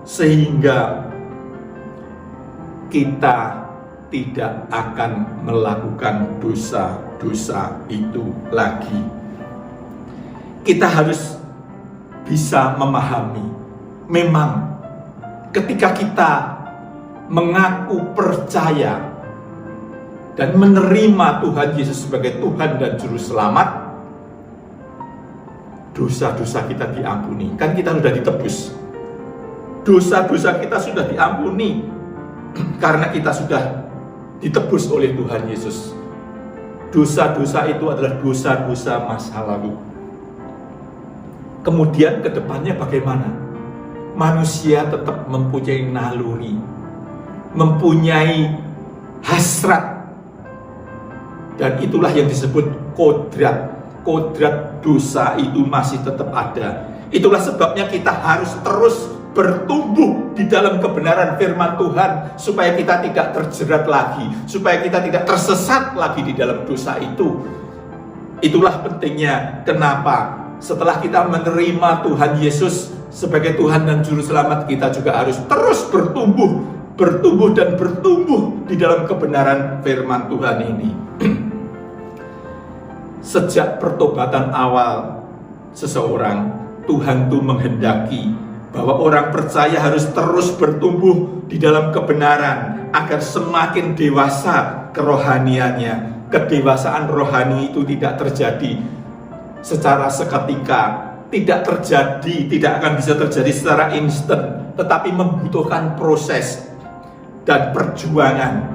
Speaker 3: sehingga kita tidak akan melakukan dosa-dosa itu lagi. Kita harus bisa memahami, memang ketika kita mengaku percaya dan menerima Tuhan Yesus sebagai Tuhan dan Juru Selamat, dosa-dosa kita diampuni. Kan kita sudah ditebus, dosa-dosa kita sudah diampuni karena kita sudah ditebus oleh Tuhan Yesus. Dosa-dosa itu adalah dosa-dosa masa lalu. Kemudian ke depannya bagaimana? Manusia tetap mempunyai naluri, mempunyai hasrat, dan itulah yang disebut kodrat. Kodrat dosa itu masih tetap ada. Itulah sebabnya kita harus terus bertumbuh di dalam kebenaran firman Tuhan, supaya kita tidak terjerat lagi, supaya kita tidak tersesat lagi di dalam dosa itu. Itulah pentingnya kenapa setelah kita menerima Tuhan Yesus sebagai Tuhan dan Juru Selamat, kita juga harus terus bertumbuh dan bertumbuh di dalam kebenaran firman Tuhan ini. Sejak pertobatan awal seseorang, Tuhan itu menghendaki bahwa orang percaya harus terus bertumbuh di dalam kebenaran agar semakin dewasa kerohaniannya. Kedewasaan rohani itu tidak terjadi secara seketika, tidak akan bisa terjadi secara instan, tetapi membutuhkan proses dan perjuangan.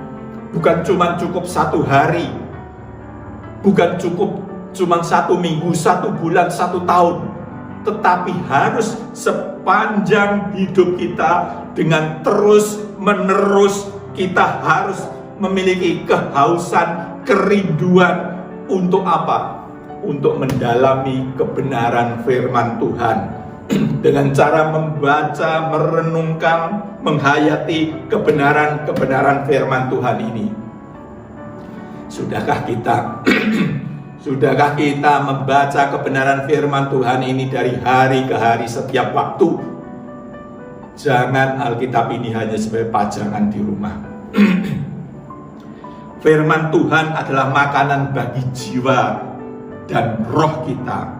Speaker 3: Bukan cukup 1 hari, bukan cuma 1 minggu, 1 bulan, 1 tahun, tetapi harus sepanjang hidup kita. Dengan terus menerus kita harus memiliki kehausan kerinduan untuk apa? Untuk mendalami kebenaran firman Tuhan dengan cara membaca, merenungkan, menghayati kebenaran-kebenaran firman Tuhan ini. Sudahkah kita membaca kebenaran firman Tuhan ini dari hari ke hari setiap waktu? Jangan Alkitab ini hanya sebagai pajangan di rumah. Firman Tuhan adalah makanan bagi jiwa dan roh kita.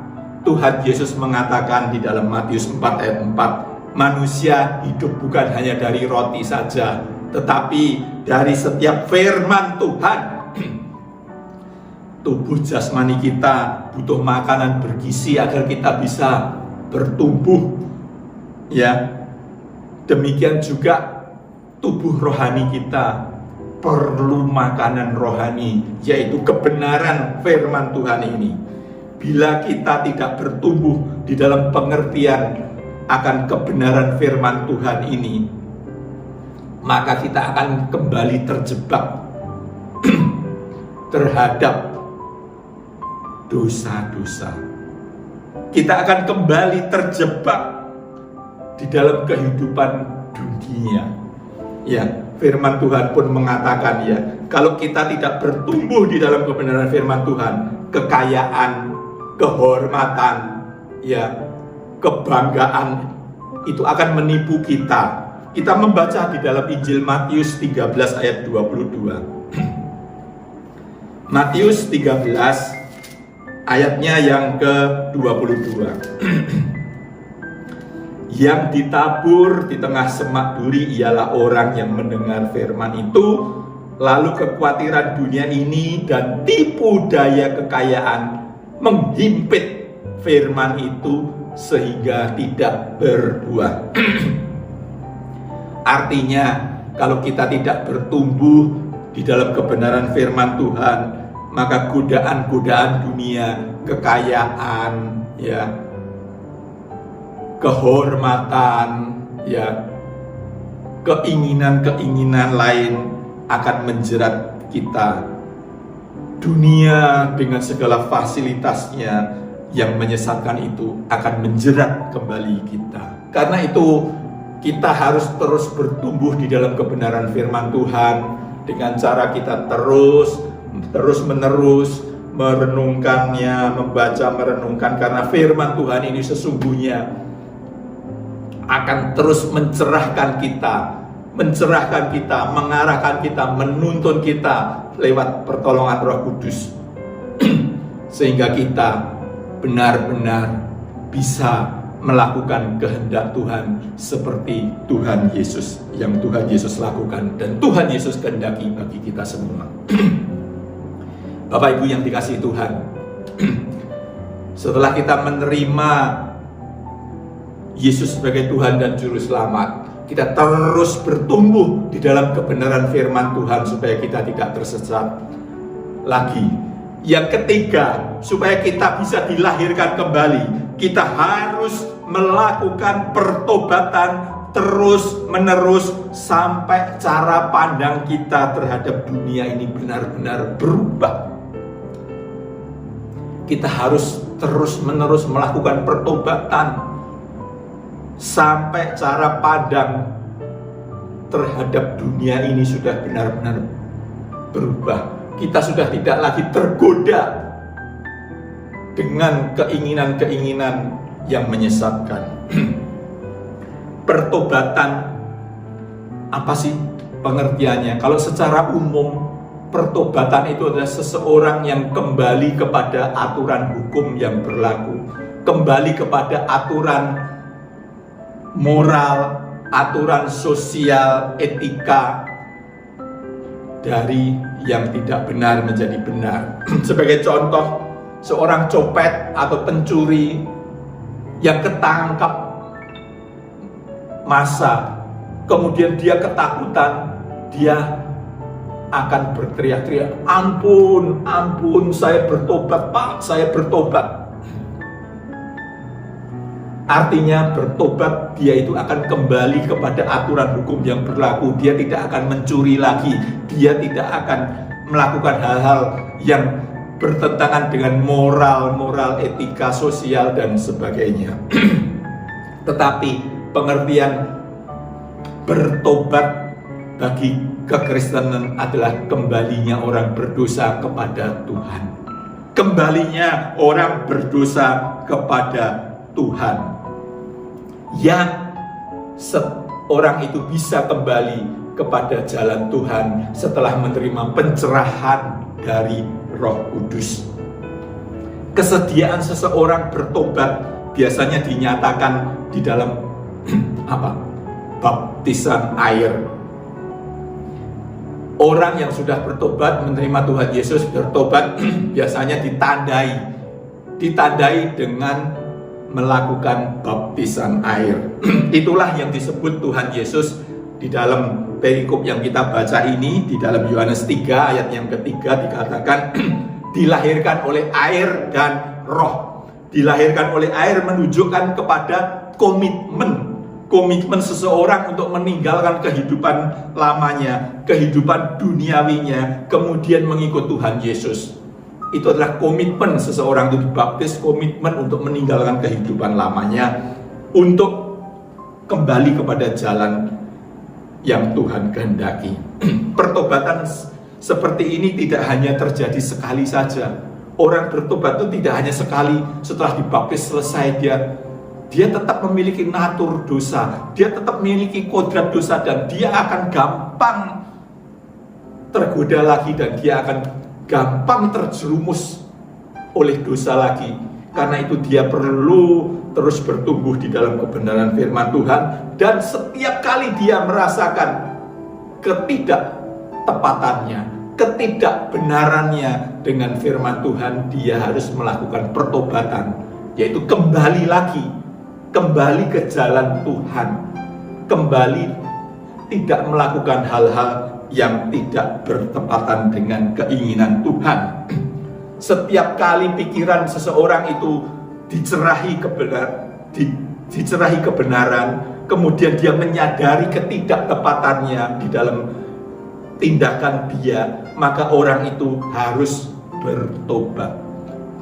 Speaker 3: Tuhan Yesus mengatakan di dalam Matius 4 ayat 4, manusia hidup bukan hanya dari roti saja, tetapi dari setiap firman Tuhan. Tubuh jasmani kita butuh makanan bergizi agar kita bisa bertumbuh. Ya, demikian juga tubuh rohani kita perlu makanan rohani, yaitu kebenaran firman Tuhan ini. Bila kita tidak bertumbuh di dalam pengertian akan kebenaran firman Tuhan ini, maka kita akan kembali terjebak terhadap dosa-dosa. Kita akan kembali terjebak di dalam kehidupan dunia. Ya, firman Tuhan pun mengatakan ya, kalau kita tidak bertumbuh di dalam kebenaran firman Tuhan, kekayaan, kehormatan, ya, kebanggaan itu akan menipu kita. Kita membaca di dalam Injil Matius 13 ayat 22. Matius 13 ayatnya yang ke-22. Yang ditabur di tengah semak duri ialah orang yang mendengar firman itu, lalu kekhawatiran dunia ini dan tipu daya kekayaan menghimpit firman itu sehingga tidak berbuah. Artinya, kalau kita tidak bertumbuh di dalam kebenaran firman Tuhan, maka godaan-godaan dunia, kekayaan, ya, kehormatan, ya, keinginan-keinginan lain akan menjerat kita. Dunia dengan segala fasilitasnya yang menyesatkan itu akan menjerat kembali kita. Karena itu kita harus terus bertumbuh di dalam kebenaran firman Tuhan dengan cara kita terus-menerus merenungkannya, membaca, merenungkan, karena firman Tuhan ini sesungguhnya akan terus mencerahkan kita, mengarahkan kita, menuntun kita lewat pertolongan Roh Kudus, sehingga kita benar-benar bisa melakukan kehendak Tuhan seperti Tuhan Yesus, yang Tuhan Yesus lakukan dan Tuhan Yesus kehendaki bagi kita semua. Bapak Ibu yang dikasihi Tuhan, setelah kita menerima Yesus sebagai Tuhan dan Juru Selamat, kita terus bertumbuh di dalam kebenaran firman Tuhan supaya kita tidak tersesat lagi. Yang ketiga, supaya kita bisa dilahirkan kembali, kita harus melakukan pertobatan terus-menerus sampai cara pandang kita terhadap dunia ini benar-benar berubah. Kita harus terus-menerus melakukan pertobatan sampai cara pandang terhadap dunia ini sudah benar-benar berubah. Kita sudah tidak lagi tergoda dengan keinginan-keinginan yang menyesatkan. Pertobatan, apa sih pengertiannya? Kalau secara umum, pertobatan itu adalah seseorang yang kembali kepada aturan hukum yang berlaku, kembali kepada aturan moral, aturan sosial, etika, dari yang tidak benar menjadi benar. Sebagai contoh, seorang copet atau pencuri yang ketangkap massa, kemudian dia ketakutan, dia akan berteriak-teriak, ampun, ampun, saya bertobat Pak, saya bertobat. Artinya bertobat, dia itu akan kembali kepada aturan hukum yang berlaku. Dia tidak akan mencuri lagi, dia tidak akan melakukan hal-hal yang bertentangan dengan moral, etika, sosial, dan sebagainya. Tetapi pengertian bertobat bagi kekristenan adalah kembalinya orang berdosa kepada Tuhan. Kembalinya orang berdosa kepada Tuhan. Yang orang itu bisa kembali kepada jalan Tuhan setelah menerima pencerahan dari Roh Kudus. Kesediaan seseorang bertobat biasanya dinyatakan di dalam baptisan air. Orang yang sudah bertobat menerima Tuhan Yesus bertobat biasanya ditandai dengan melakukan baptisan air. Itulah yang disebut Tuhan Yesus di dalam perikop yang kita baca ini, di dalam Yohanes 3 ayat yang ketiga dikatakan dilahirkan oleh air dan roh. Dilahirkan oleh air menunjukkan kepada komitmen seseorang untuk meninggalkan kehidupan lamanya, kehidupan duniawinya, kemudian mengikut Tuhan Yesus. Itu adalah komitmen seseorang itu dibaptis, komitmen untuk meninggalkan kehidupan lamanya, untuk kembali kepada jalan yang Tuhan kehendaki. Pertobatan seperti ini tidak hanya terjadi sekali saja. Orang bertobat itu tidak hanya sekali setelah dibaptis selesai dia tetap memiliki natur dosa, dia tetap memiliki kodrat dosa, dan dia akan gampang tergoda lagi, dan dia akan gampang terjerumus oleh dosa lagi. Karena itu dia perlu terus bertumbuh di dalam kebenaran firman Tuhan, dan setiap kali dia merasakan ketidaktepatannya, ketidakbenarannya dengan firman Tuhan, dia harus melakukan pertobatan, yaitu kembali ke jalan Tuhan, kembali tidak melakukan hal-hal yang tidak bertepatan dengan keinginan Tuhan. Setiap kali pikiran seseorang itu dicerahi kebenaran, kemudian dia menyadari ketidaktepatannya di dalam tindakan dia, maka orang itu harus bertobat.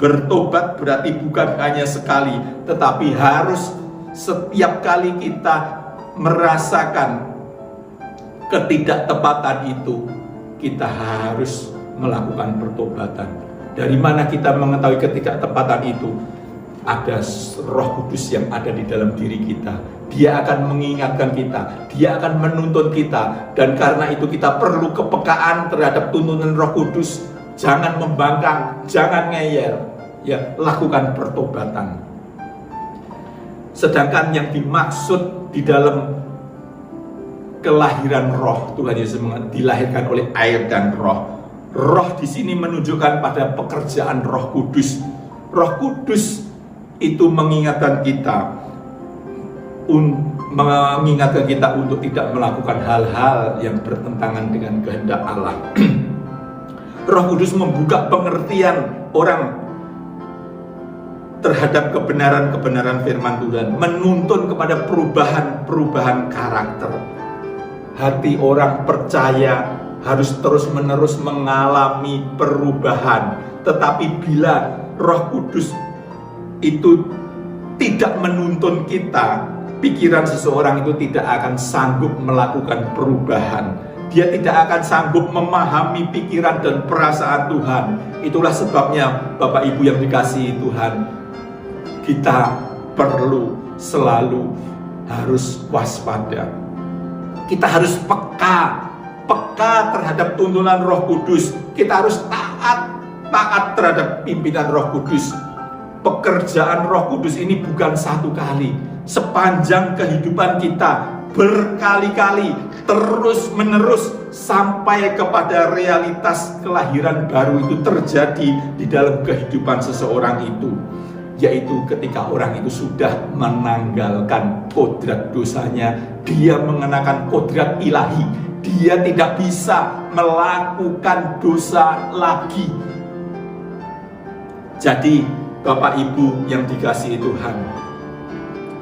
Speaker 3: Bertobat berarti bukan hanya sekali, tetapi harus setiap kali kita merasakan ketidaktepatan itu, kita harus melakukan pertobatan. Dari mana kita mengetahui ketidaktepatan itu? Ada Roh Kudus yang ada di dalam diri kita. Dia akan mengingatkan kita, dia akan menuntun kita, dan karena itu kita perlu kepekaan terhadap tuntunan Roh Kudus. Jangan membangkang, jangan ngeyel, ya, lakukan pertobatan. Sedangkan yang dimaksud di dalam kelahiran roh, Tuhan Yesus dilahirkan oleh air dan roh. Roh di sini menunjukkan pada pekerjaan Roh Kudus. Roh Kudus itu mengingatkan kita untuk tidak melakukan hal-hal yang bertentangan dengan kehendak Allah. Roh Kudus membuka pengertian orang terhadap kebenaran-kebenaran firman Tuhan, menuntun kepada perubahan karakter. Hati orang percaya harus terus-menerus mengalami perubahan. Tetapi bila Roh Kudus itu tidak menuntun kita, pikiran seseorang itu tidak akan sanggup melakukan perubahan. Dia tidak akan sanggup memahami pikiran dan perasaan Tuhan. Itulah sebabnya Bapak Ibu yang dikasihi Tuhan, kita perlu selalu harus waspada. Kita harus peka terhadap tuntunan Roh Kudus. Kita harus taat terhadap pimpinan Roh Kudus. Pekerjaan Roh Kudus ini bukan satu kali. Sepanjang kehidupan kita, berkali-kali, terus-menerus, sampai kepada realitas kelahiran baru itu terjadi di dalam kehidupan seseorang itu. Yaitu ketika orang itu sudah menanggalkan kodrat dosanya, dia mengenakan kodrat ilahi. Dia tidak bisa melakukan dosa lagi. Jadi Bapak Ibu yang dikasihi Tuhan,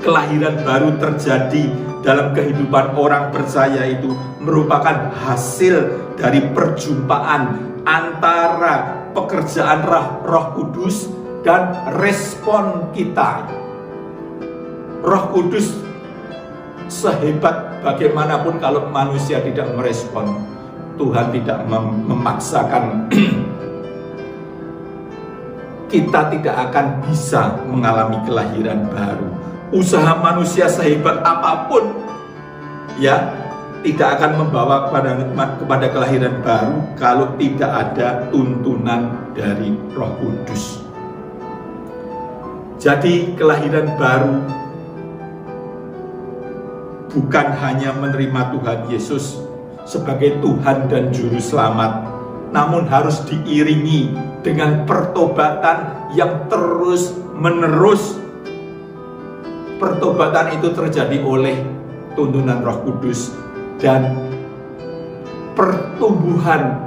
Speaker 3: kelahiran baru terjadi dalam kehidupan orang percaya itu merupakan hasil dari perjumpaan antara pekerjaan Roh Kudus dan respon kita. Roh Kudus sehebat bagaimanapun kalau manusia tidak merespon, Tuhan tidak memaksakan kita tidak akan bisa mengalami kelahiran baru. Usaha manusia sehebat apapun ya tidak akan membawa kepada kelahiran baru kalau tidak ada tuntunan dari Roh Kudus. Jadi kelahiran baru bukan hanya menerima Tuhan Yesus sebagai Tuhan dan Juru Selamat, namun harus diiringi dengan pertobatan yang terus menerus. Pertobatan itu terjadi oleh tuntunan Roh Kudus dan pertumbuhan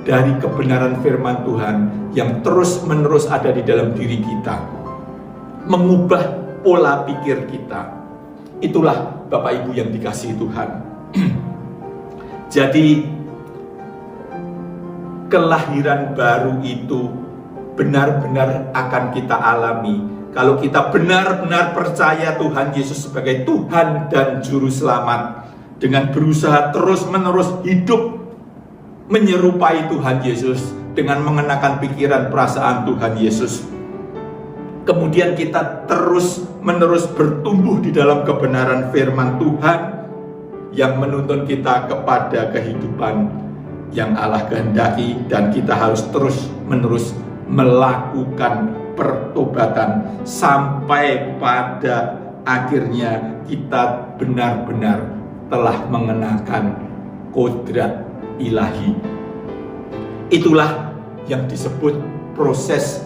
Speaker 3: dari kebenaran firman Tuhan yang terus menerus ada di dalam diri kita, mengubah pola pikir kita. Itulah Bapak Ibu yang dikasihi Tuhan. Jadi kelahiran baru itu benar-benar akan kita alami kalau kita benar-benar percaya Tuhan Yesus sebagai Tuhan dan Juru Selamat, dengan berusaha terus-menerus hidup menyerupai Tuhan Yesus, dengan mengenakan pikiran perasaan Tuhan Yesus. Kemudian kita terus-menerus bertumbuh di dalam kebenaran firman Tuhan yang menuntun kita kepada kehidupan yang Allah kehendaki, dan kita harus terus-menerus melakukan pertobatan sampai pada akhirnya kita benar-benar telah mengenakan kodrat ilahi. Itulah yang disebut proses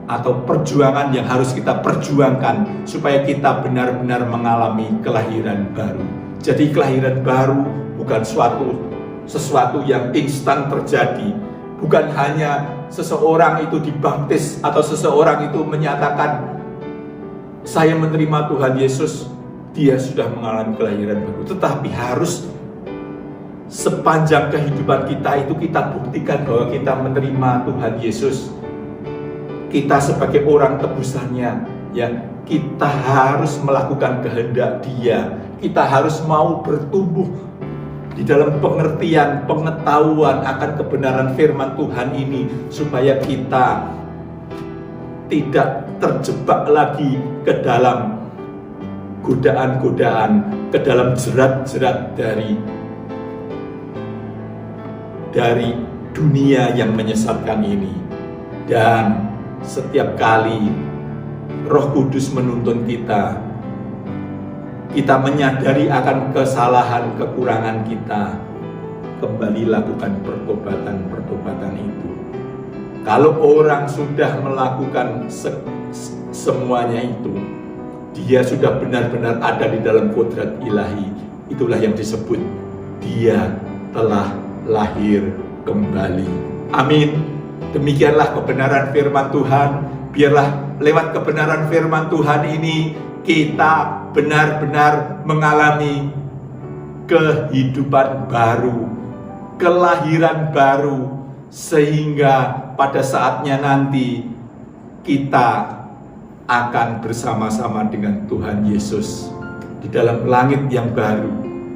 Speaker 3: atau perjuangan yang harus kita perjuangkan supaya kita benar-benar mengalami kelahiran baru. Jadi kelahiran baru bukan sesuatu yang instan terjadi. Bukan hanya seseorang itu dibaptis atau seseorang itu menyatakan saya menerima Tuhan Yesus, dia sudah mengalami kelahiran baru. Tetapi harus sepanjang kehidupan kita itu kita buktikan bahwa kita menerima Tuhan Yesus. Kita sebagai orang tebusannya, ya, kita harus melakukan kehendak Dia. Kita harus mau bertumbuh di dalam pengertian, pengetahuan akan kebenaran firman Tuhan ini, supaya kita tidak terjebak lagi ke dalam godaan-godaan, ke dalam jerat-jerat dari dunia yang menyesatkan ini. Dan setiap kali Roh Kudus menuntun kita menyadari akan kesalahan, kekurangan kita, kembali lakukan pertobatan itu. Kalau orang sudah melakukan semuanya itu, dia sudah benar-benar ada di dalam kodrat ilahi. Itulah yang disebut dia telah lahir kembali. Amin. Demikianlah kebenaran firman Tuhan. Biarlah lewat kebenaran firman Tuhan ini kita benar-benar mengalami kehidupan baru, kelahiran baru, sehingga pada saatnya nanti kita akan bersama-sama dengan Tuhan Yesus di dalam langit yang baru,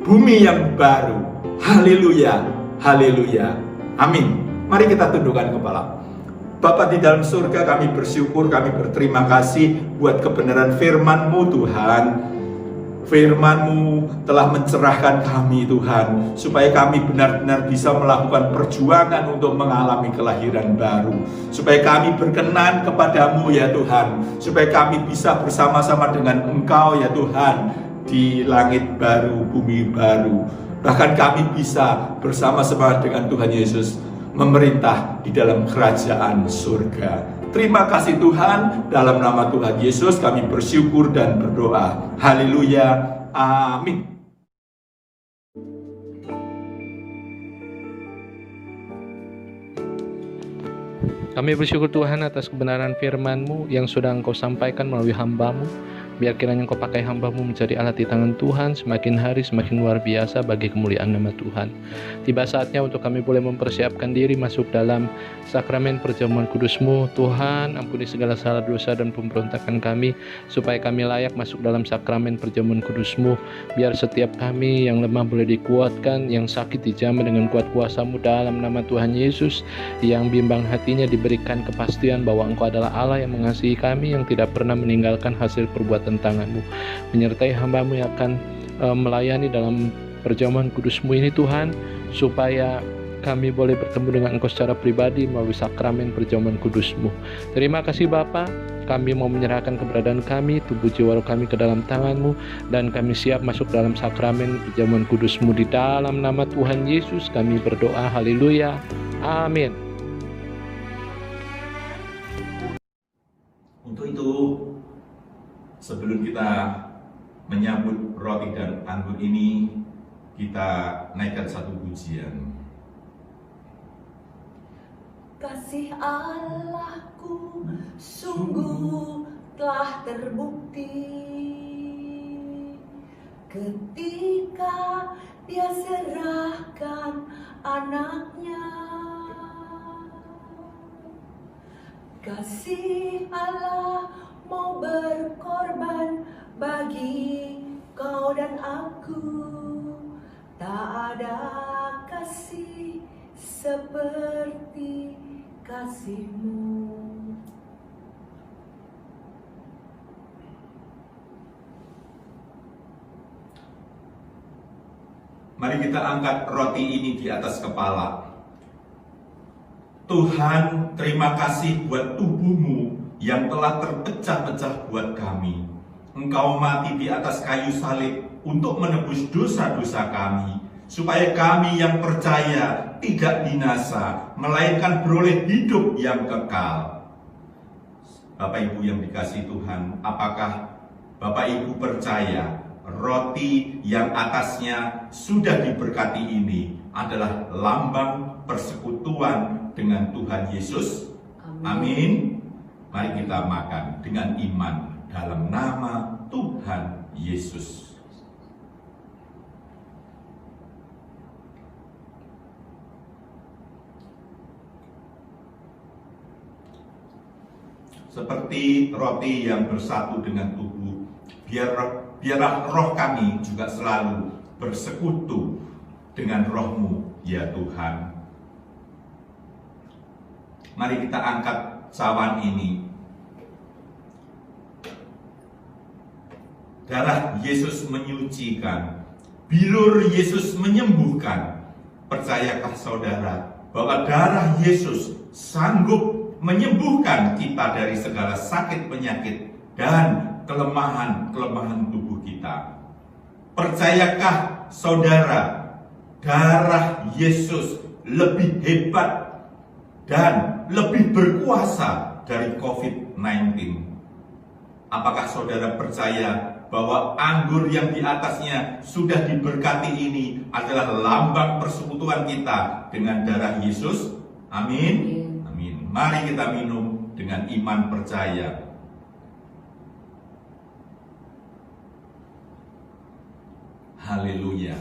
Speaker 3: bumi yang baru. Haleluya, haleluya, amin. Mari kita tundukkan kepala. Bapa di dalam surga, kami bersyukur, kami berterima kasih buat kebenaran firman-Mu Tuhan. Firman-Mu telah mencerahkan kami Tuhan, supaya kami benar-benar bisa melakukan perjuangan untuk mengalami kelahiran baru. Supaya kami berkenan kepadamu ya Tuhan, supaya kami bisa bersama-sama dengan Engkau ya Tuhan, di langit baru, bumi baru. Bahkan kami bisa bersama-sama dengan Tuhan Yesus memerintah di dalam kerajaan surga. Terima kasih Tuhan, dalam nama Tuhan Yesus kami bersyukur dan berdoa. Haleluya, amin.
Speaker 4: Kami bersyukur Tuhan atas kebenaran firman-Mu yang sudah Engkau sampaikan melalui hamba-Mu. Biar kiranya Engkau pakai hamba-Mu menjadi alat di tangan Tuhan, semakin hari semakin luar biasa bagi kemuliaan nama Tuhan. Tiba saatnya untuk kami boleh mempersiapkan diri masuk dalam sakramen perjamuan kudus-Mu. Tuhan, ampuni segala salah dosa dan pemberontakan kami, supaya kami layak masuk dalam sakramen perjamuan kudus-Mu. Biar setiap kami yang lemah boleh dikuatkan, yang sakit dijamah dengan kuat kuasa-Mu dalam nama Tuhan Yesus, yang bimbang hatinya diberikan kepastian bahwa Engkau adalah Allah yang mengasihi kami, yang tidak pernah meninggalkan hasil perbuatan tangan-Mu. Menyertai hamba-Mu yang akan melayani dalam perjamuan kudus-Mu ini Tuhan, supaya kami boleh bertemu dengan Engkau secara pribadi melalui sakramen perjamuan kudus-Mu. Terima kasih Bapa, kami mau menyerahkan keberadaan kami, tubuh jiwa roh kami ke dalam tangan-Mu, dan kami siap masuk dalam sakramen perjamuan kudus-Mu. Di dalam nama Tuhan Yesus kami berdoa, haleluya, amin.
Speaker 3: Untuk itu, sebelum kita menyambut roti dan anggur ini, kita naikkan satu pujian.
Speaker 2: Kasih Allahku sungguh telah terbukti ketika Dia serahkan anaknya. Kasih Allah mau berkorban bagi kau dan aku. Tak ada kasih seperti kasih-Mu.
Speaker 3: Mari kita angkat roti ini di atas kepala. Tuhan, terima kasih buat tubuh-Mu yang telah terpecah-pecah buat kami. Engkau mati di atas kayu salib untuk menebus dosa-dosa kami, supaya kami yang percaya tidak binasa, melainkan beroleh hidup yang kekal. Bapak Ibu yang dikasihi Tuhan, apakah Bapak Ibu percaya roti yang atasnya sudah diberkati ini adalah lambang persekutuan dengan Tuhan Yesus? Amin. Mari kita makan dengan iman dalam nama Tuhan Yesus. Seperti roti yang bersatu dengan tubuh, biarlah roh kami juga selalu bersekutu dengan roh-Mu, ya Tuhan. Mari kita angkat cawan ini. Darah Yesus menyucikan, bilur Yesus menyembuhkan. Percayakah saudara bahwa darah Yesus sanggup menyembuhkan kita dari segala sakit penyakit dan kelemahan-kelemahan tubuh kita? Percayakah saudara darah Yesus lebih hebat dan lebih berkuasa dari COVID-19? Apakah saudara percaya bahwa anggur yang di atasnya sudah diberkati ini adalah lambang persekutuan kita dengan darah Yesus? Amin. Amin. Mari kita minum dengan iman percaya. Haleluya.